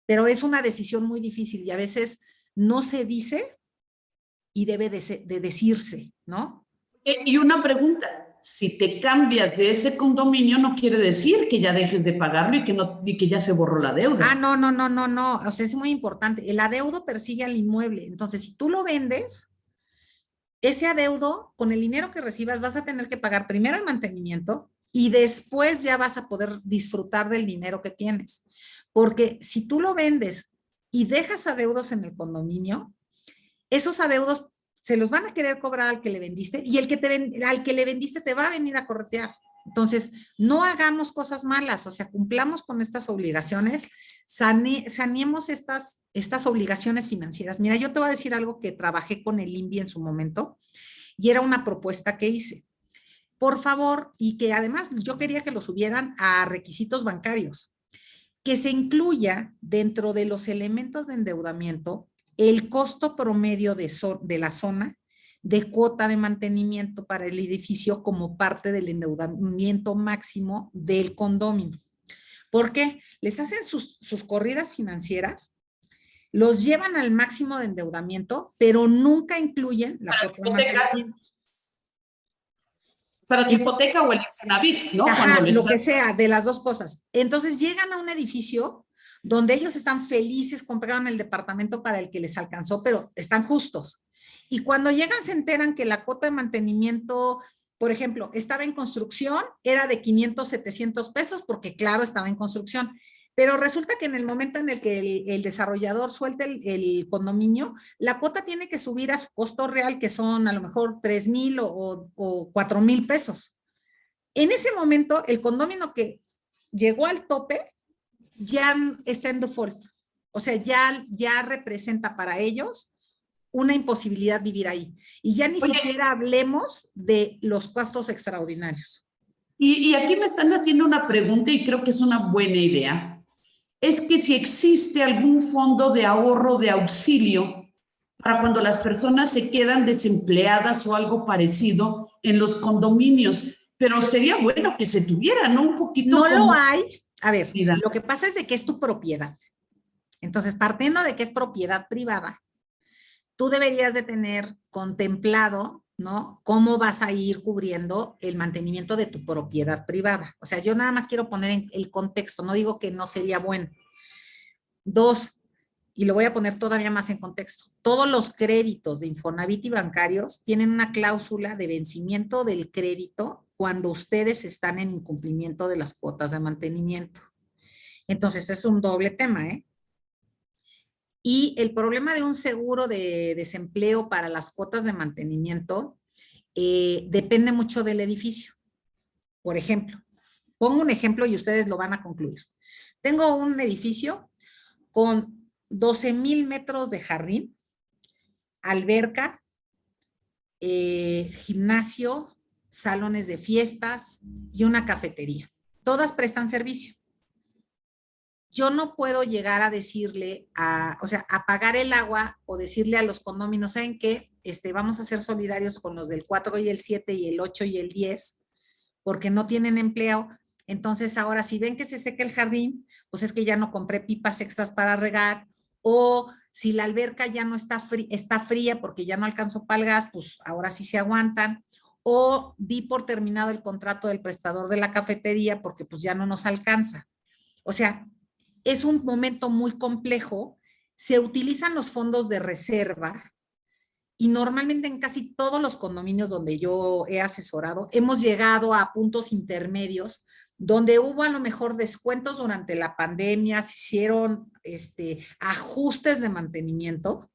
pero es una decisión muy difícil y a veces no se dice y debe de decirse, ¿no? Y una pregunta, si te cambias de ese condominio no quiere decir que ya dejes de pagarlo y que ya se borró la deuda. No. O sea, es muy importante. El adeudo persigue al inmueble. Entonces, si tú lo vendes, ese adeudo, con el dinero que recibas, vas a tener que pagar primero el mantenimiento y después ya vas a poder disfrutar del dinero que tienes. Porque si tú lo vendes y dejas adeudos en el condominio, esos adeudos se los van a querer cobrar al que le vendiste y al que le vendiste te va a venir a corretear. Entonces, no hagamos cosas malas, o sea, cumplamos con estas obligaciones, saneemos estas obligaciones financieras. Mira, yo te voy a decir algo que trabajé con el INVI en su momento y era una propuesta que hice. Por favor, y que además yo quería que lo subieran a requisitos bancarios, que se incluya dentro de los elementos de endeudamiento el costo promedio de la zona de cuota de mantenimiento para el edificio como parte del endeudamiento máximo del condominio. ¿Por qué? Les hacen sus corridas financieras, los llevan al máximo de endeudamiento, pero nunca incluyen la cuota de mantenimiento. Para tu hipoteca o el Infonavit, ¿no? Ajá, lo que sea, de las dos cosas. Entonces llegan a un edificio donde ellos están felices, compraron el departamento para el que les alcanzó, pero están justos. Y cuando llegan se enteran que la cuota de mantenimiento, por ejemplo, estaba en construcción, era de 500, 700 pesos, porque claro, estaba en construcción. Pero resulta que en el momento en el que el desarrollador suelta el condominio, la cuota tiene que subir a su costo real, que son a lo mejor 3,000 o 4,000 pesos. En ese momento, el condominio que llegó al tope ya está en default. O sea, ya representa para ellos una imposibilidad vivir ahí. Y ya ni siquiera hablemos de los costos extraordinarios. Y aquí me están haciendo una pregunta y creo que es una buena idea. Es que si existe algún fondo de ahorro de auxilio para cuando las personas se quedan desempleadas o algo parecido en los condominios, pero sería bueno que se tuviera, ¿no? Un poquito. No lo hay. A ver, lo que pasa es de que es tu propiedad. Entonces, partiendo de que es propiedad privada, tú deberías de tener contemplado ¿no? ¿Cómo vas a ir cubriendo el mantenimiento de tu propiedad privada? O sea, yo nada más quiero poner en el contexto, no digo que no sería bueno. Dos, y lo voy a poner todavía más en contexto, todos los créditos de Infonavit y bancarios tienen una cláusula de vencimiento del crédito cuando ustedes están en incumplimiento de las cuotas de mantenimiento. Entonces, es un doble tema, ¿eh? Y el problema de un seguro de desempleo para las cuotas de mantenimiento depende mucho del edificio. Por ejemplo, pongo un ejemplo y ustedes lo van a concluir. Tengo un edificio con 12,000 metros de jardín, alberca, gimnasio, salones de fiestas y una cafetería. Todas prestan servicio. Yo no puedo llegar a decirle, o sea, a pagar el agua o decirle a los condóminos, ¿saben qué? Vamos a ser solidarios con los del 4 y el 7 y el 8 y el 10, porque no tienen empleo. Entonces, ahora, si ven que se seca el jardín, pues es que ya no compré pipas extras para regar, o si la alberca ya no está fría porque ya no alcanzó para el gas, pues ahora sí se aguantan, o di por terminado el contrato del prestador de la cafetería porque pues ya no nos alcanza. O sea, es un momento muy complejo, se utilizan los fondos de reserva y normalmente en casi todos los condominios donde yo he asesorado, hemos llegado a puntos intermedios donde hubo a lo mejor descuentos durante la pandemia, se hicieron ajustes de mantenimiento,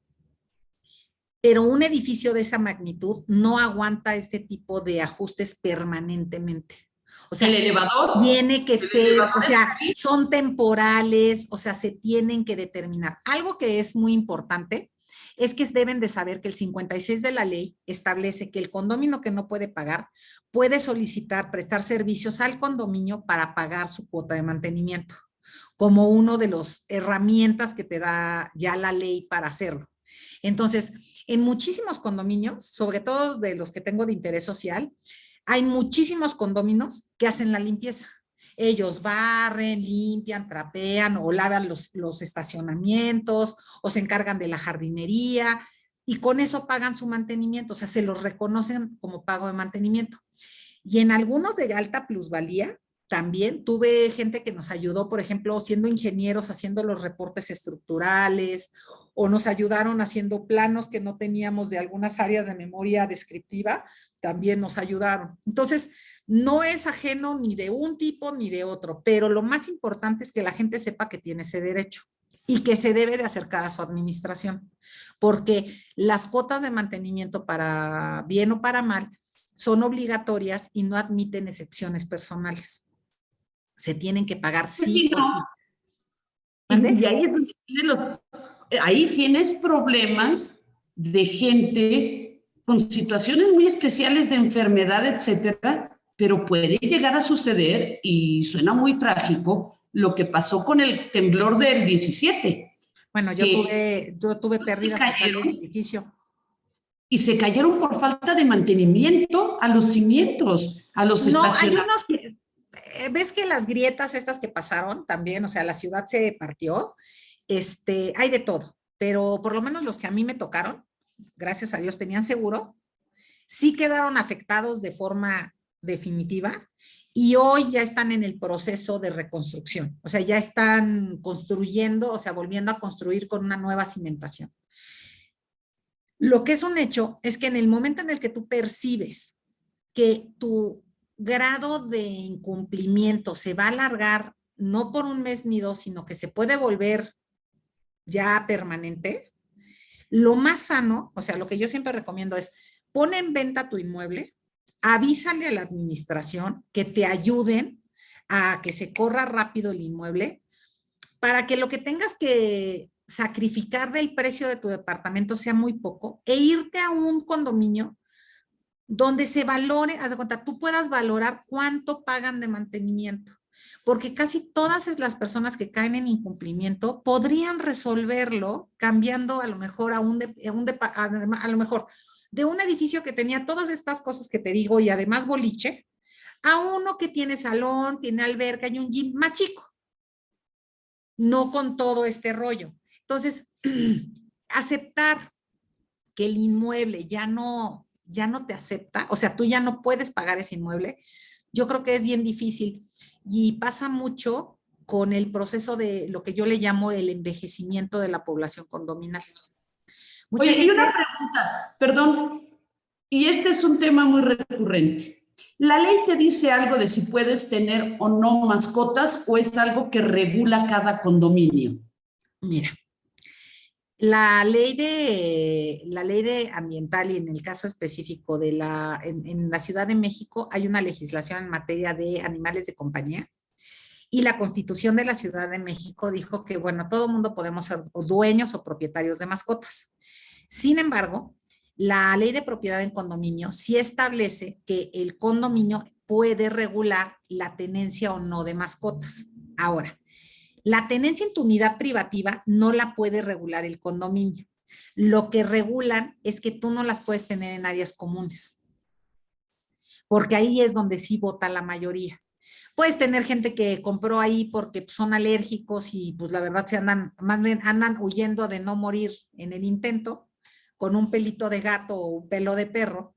pero un edificio de esa magnitud no aguanta este tipo de ajustes permanentemente. O sea, el elevador, tiene que el ser, o elevador sea, son temporales, o sea, se tienen que determinar. Algo que es muy importante es que deben de saber que el 56 de la ley establece que el condominio que no puede pagar puede solicitar prestar servicios al condominio para pagar su cuota de mantenimiento, como uno de las herramientas que te da ya la ley para hacerlo. Entonces, en muchísimos condominios, sobre todo de los que tengo de interés social, hay muchísimos condominios que hacen la limpieza. Ellos barren, limpian, trapean o lavan los estacionamientos o se encargan de la jardinería y con eso pagan su mantenimiento, o sea, se los reconocen como pago de mantenimiento. Y en algunos de alta plusvalía, también tuve gente que nos ayudó, por ejemplo, siendo ingenieros, haciendo los reportes estructurales, o nos ayudaron haciendo planos que no teníamos de algunas áreas de memoria descriptiva, también nos ayudaron. Entonces, no es ajeno ni de un tipo ni de otro, pero lo más importante es que la gente sepa que tiene ese derecho y que se debe de acercar a su administración, porque las cuotas de mantenimiento para bien o para mal son obligatorias y no admiten excepciones personales. Se tienen que pagar sí o sí. Y ahí, es donde ahí tienes problemas de gente con situaciones muy especiales de enfermedad, etcétera, pero puede llegar a suceder, y suena muy trágico, lo que pasó con el temblor del 17. Bueno, yo tuve pérdidas totales de edificio. Y se cayeron por falta de mantenimiento a los cimientos, a los No, hay estacionamientos. unos que, ves que las grietas estas que pasaron también, o sea, la ciudad se partió, hay de todo, pero por lo menos los que a mí me tocaron, gracias a Dios tenían seguro, sí quedaron afectados de forma definitiva y hoy ya están en el proceso de reconstrucción, o sea, ya están construyendo, o sea, volviendo a construir con una nueva cimentación. Lo que es un hecho es que en el momento en el que tú percibes que tu grado de incumplimiento se va a alargar no por un mes ni dos, sino que se puede volver ya permanente, lo más sano, o sea, lo que yo siempre recomiendo es pon en venta tu inmueble, avísale a la administración que te ayuden a que se corra rápido el inmueble para que lo que tengas que sacrificar del precio de tu departamento sea muy poco e irte a un condominio donde se valore, haz de cuenta, tú puedas valorar cuánto pagan de mantenimiento, porque casi todas las personas que caen en incumplimiento podrían resolverlo cambiando a lo mejor a lo mejor de un edificio que tenía todas estas cosas que te digo y además boliche, a uno que tiene salón, tiene alberca y un gym más chico, no con todo este rollo. Entonces, aceptar que el inmueble ya no ya no te acepta, o sea, tú ya no puedes pagar ese inmueble, yo creo que es bien difícil y pasa mucho con el proceso de lo que yo le llamo el envejecimiento de la población condominal. Mucha Oye, y una gente, pregunta, perdón, y este es un tema muy recurrente. ¿La ley te dice algo de si puedes tener o no mascotas o es algo que regula cada condominio? mira, la ley de ambiental y en el caso específico de en la Ciudad de México hay una legislación en materia de animales de compañía y la Constitución de la Ciudad de México dijo que, bueno, todo mundo podemos ser o dueños o propietarios de mascotas. Sin embargo, la ley de propiedad en condominio sí establece que el condominio puede regular la tenencia o no de mascotas. Ahora, la tenencia en tu unidad privativa no la puede regular el condominio. Lo que regulan es que tú no las puedes tener en áreas comunes, porque ahí es donde sí vota la mayoría. Puedes tener gente que compró ahí porque son alérgicos y pues la verdad se andan, más bien andan huyendo de no morir en el intento con un pelito de gato o un pelo de perro,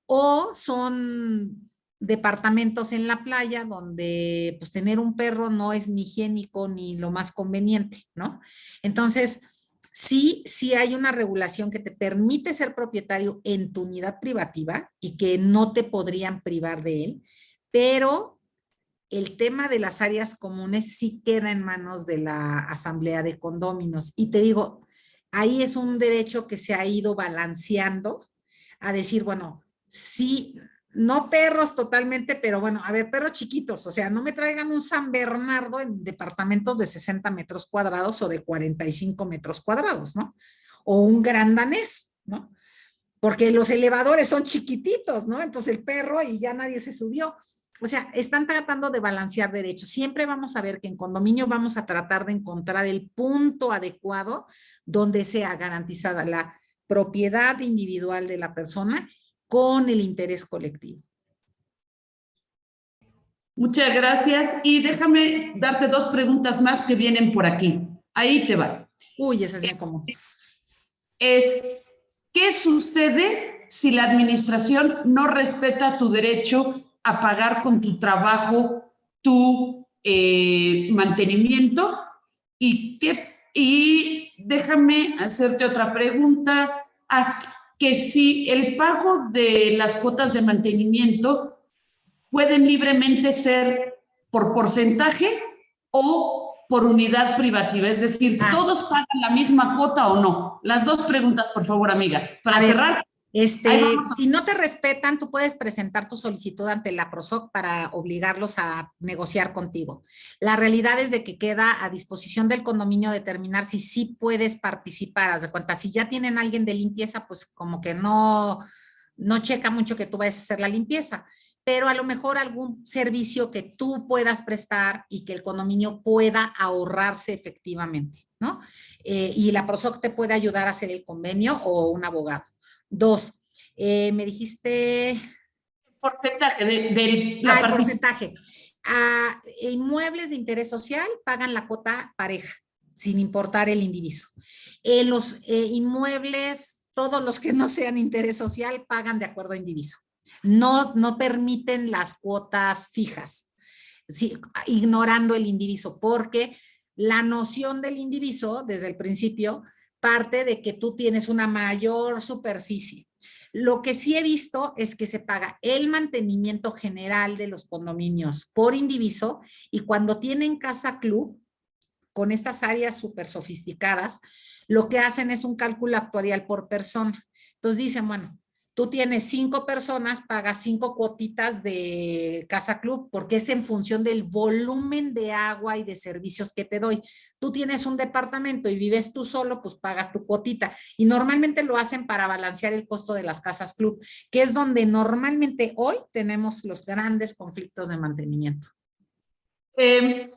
o son departamentos en la playa donde pues tener un perro no es ni higiénico ni lo más conveniente, ¿no? Entonces, sí hay una regulación que te permite ser propietario en tu unidad privativa y que no te podrían privar de él, pero el tema de las áreas comunes sí queda en manos de la asamblea de condóminos. Y te digo, ahí es un derecho que se ha ido balanceando a decir, bueno, sí, no perros totalmente, pero bueno, a ver, perros chiquitos, o sea, no me traigan un San Bernardo en departamentos de 60 metros cuadrados o de 45 metros cuadrados, ¿no? O un gran danés, ¿no? Porque los elevadores son chiquititos, ¿no? Entonces el perro y ya nadie se subió. O sea, están tratando de balancear derechos. Siempre vamos a ver que en condominio vamos a tratar de encontrar el punto adecuado donde sea garantizada la propiedad individual de la persona con el interés colectivo. Muchas gracias. Y déjame darte dos preguntas más que vienen por aquí. Ahí te va. Uy, eso es muy común. Es, ¿qué sucede si la administración no respeta tu derecho a pagar con tu trabajo tu mantenimiento? Y déjame hacerte otra pregunta. Ah, que si el pago de las cuotas de mantenimiento pueden libremente ser por porcentaje o por unidad privativa, es decir, ¿todos pagan la misma cuota o no? Las dos preguntas, por favor, amiga. Para cerrar, ahí vamos si no te respetan, tú puedes presentar tu solicitud ante la PROSOC para obligarlos a negociar contigo. La realidad es de que queda a disposición del condominio determinar si sí puedes participar. Haz de cuenta, si ya tienen alguien de limpieza, pues como que no checa mucho que tú vayas a hacer la limpieza, pero a lo mejor algún servicio que tú puedas prestar y que el condominio pueda ahorrarse efectivamente, ¿no? Y la PROSOC te puede ayudar a hacer el convenio o un abogado. Dos, me dijiste... porcentaje de la el porcentaje. Inmuebles de interés social pagan la cuota pareja, sin importar el indiviso. Los inmuebles, todos los que no sean interés social, pagan de acuerdo a indiviso. No permiten las cuotas fijas, sí, ignorando el indiviso, porque la noción del indiviso, desde el principio, parte de que tú tienes una mayor superficie. Lo que sí he visto es que se paga el mantenimiento general de los condominios por indiviso y cuando tienen casa club, con estas áreas súper sofisticadas, lo que hacen es un cálculo actuarial por persona. Entonces dicen, bueno, tú tienes 5 personas, pagas 5 cuotitas de casa club porque es en función del volumen de agua y de servicios que te doy. Tú tienes un departamento y vives tú solo, pues pagas tu cuotita. Y normalmente lo hacen para balancear el costo de las casas club, que es donde normalmente hoy tenemos los grandes conflictos de mantenimiento.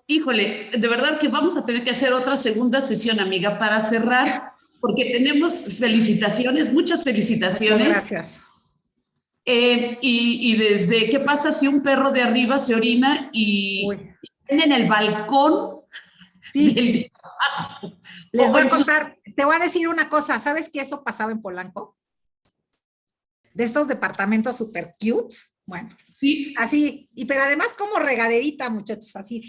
Híjole, de verdad que vamos a tener que hacer otra segunda sesión, amiga, para cerrar, porque tenemos felicitaciones, muchas felicitaciones. Muchas gracias. Y desde, ¿qué pasa si un perro de arriba se orina y en el balcón sí. del Les voy a contar, te voy a decir una cosa, ¿sabes que eso pasaba en Polanco? de estos departamentos super cute, bueno, Sí, así, pero además como regaderita, muchachos, así,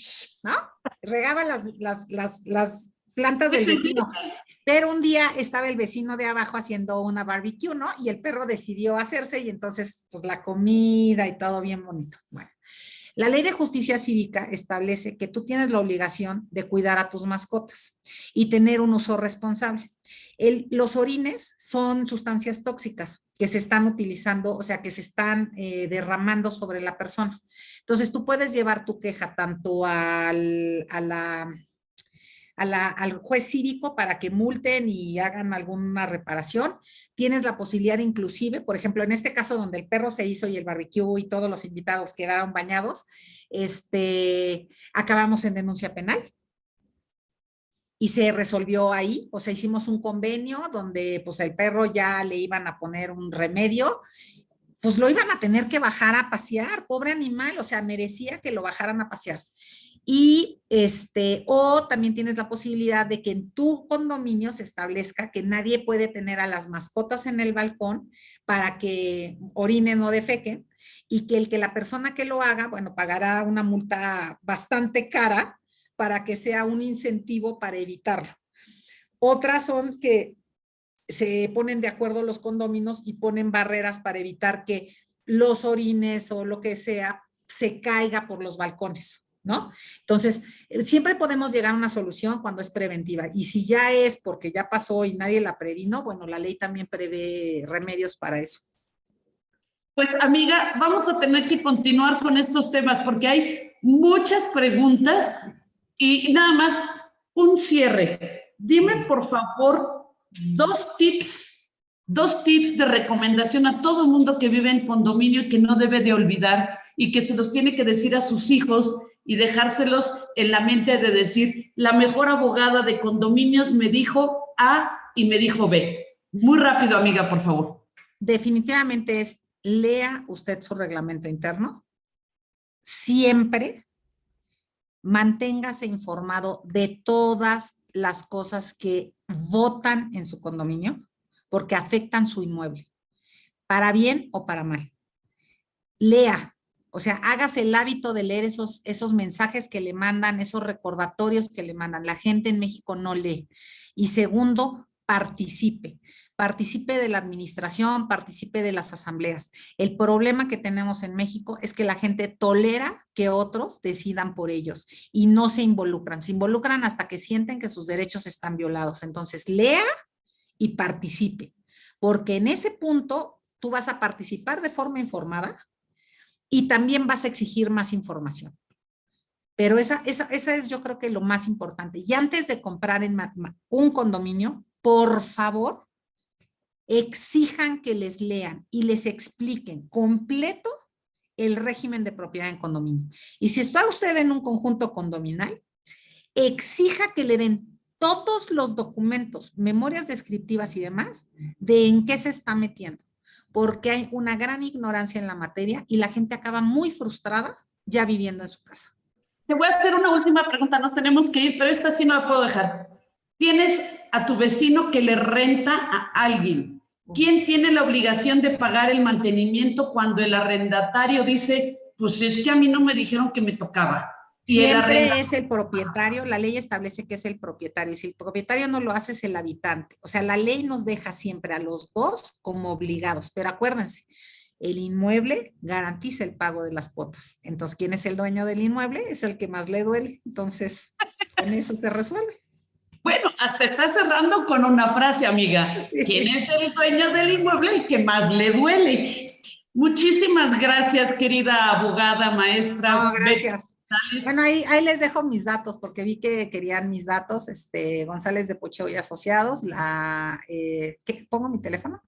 ¿no? Regaba las plantas del vecino. Pero un día estaba el vecino de abajo haciendo una barbecue, ¿no? Y el perro decidió hacerse y entonces, pues la comida y todo bien bonito. Bueno, la ley de justicia cívica establece que tú tienes la obligación de cuidar a tus mascotas y tener un uso responsable. Los orines son sustancias tóxicas que se están utilizando, o sea, que se están derramando sobre la persona. Entonces, tú puedes llevar tu queja tanto al juez cívico para que multen y hagan alguna reparación. Tienes la posibilidad inclusive, por ejemplo, en este caso donde el perro se hizo y el barbecue y todos los invitados quedaron bañados, acabamos en denuncia penal y se resolvió ahí, o sea, hicimos un convenio donde pues el perro ya le iban a poner un remedio, pues lo iban a tener que bajar a pasear, pobre animal, o sea, merecía que lo bajaran a pasear. Y o también tienes la posibilidad de que en tu condominio se establezca que nadie puede tener a las mascotas en el balcón para que orinen o defequen y que la persona que lo haga, bueno, pagará una multa bastante cara para que sea un incentivo para evitarlo. Otras son que se ponen de acuerdo los condóminos y ponen barreras para evitar que los orines o lo que sea se caiga por los balcones, ¿no? Entonces, siempre podemos llegar a una solución cuando es preventiva. Y si ya es porque ya pasó y nadie la previno, bueno, la ley también prevé remedios para eso. pues amiga, vamos a tener que continuar con estos temas porque hay muchas preguntas y nada más un cierre. Dime, por favor, dos tips de recomendación a todo mundo que vive en condominio y que no debe de olvidar y que se los tiene que decir a sus hijos y dejárselos en la mente de decir, la mejor abogada de condominios me dijo A y me dijo B. Muy rápido, amiga, por favor. Definitivamente es, lea usted su reglamento interno, siempre manténgase informado de todas las cosas que votan en su condominio porque afectan su inmueble, para bien o para mal. Lea, o sea, hágase el hábito de leer esos mensajes que le mandan, esos recordatorios que le mandan. La gente en México no lee. Y segundo, participe. Participe de la administración, participe de las asambleas. El problema que tenemos en México es que la gente tolera que otros decidan por ellos y no se involucran. Se involucran hasta que sienten que sus derechos están violados. Entonces, lea y participe, porque en ese punto tú vas a participar de forma informada y también vas a exigir más información. Pero esa es yo creo que lo más importante. Y antes de comprar un condominio, por favor, exijan que les lean y les expliquen completo el régimen de propiedad en condominio. Y si está usted en un conjunto condominal, exija que le den todos los documentos, memorias descriptivas y demás, de en qué se está metiendo, porque hay una gran ignorancia en la materia y la gente acaba muy frustrada ya viviendo en su casa. Te voy a hacer una última pregunta, nos tenemos que ir, pero esta sí no la puedo dejar. Tienes a tu vecino que le renta a alguien. ¿Quién tiene la obligación de pagar el mantenimiento cuando el arrendatario dice, pues es que a mí no me dijeron que me tocaba? Siempre es el propietario, la ley establece que es el propietario, y si el propietario no lo hace es el habitante. O sea, la ley nos deja siempre a los dos como obligados, pero acuérdense, el inmueble garantiza el pago de las cuotas. Entonces, ¿quién es el dueño del inmueble? Es el que más le duele. Entonces, con eso se resuelve. Bueno, hasta está cerrando con una frase, amiga. Sí. ¿Quién es el dueño del inmueble? El que más le duele. Muchísimas gracias, querida abogada, maestra. No, gracias. Bueno, ahí les dejo mis datos porque vi que querían mis datos, González de Pucheo y Asociados. ¿Qué? ¿Pongo mi teléfono?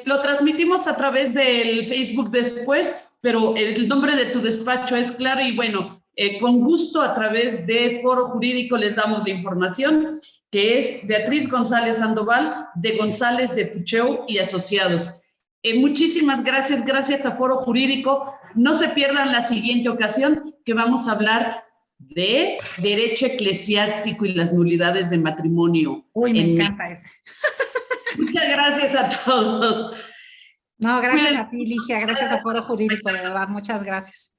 Lo transmitimos a través del Facebook después, pero el nombre de tu despacho es claro y bueno, con gusto a través de Foro Jurídico les damos la información, que es Beatriz González Sandoval de González de Pucheo y Asociados. Muchísimas gracias, gracias a Foro Jurídico. No se pierdan la siguiente ocasión que vamos a hablar de derecho eclesiástico y las nulidades de matrimonio. Uy, me encanta ese. Muchas gracias a todos. No, gracias Cuídense. a ti, Ligia, gracias a Foro Jurídico, de verdad, muchas gracias.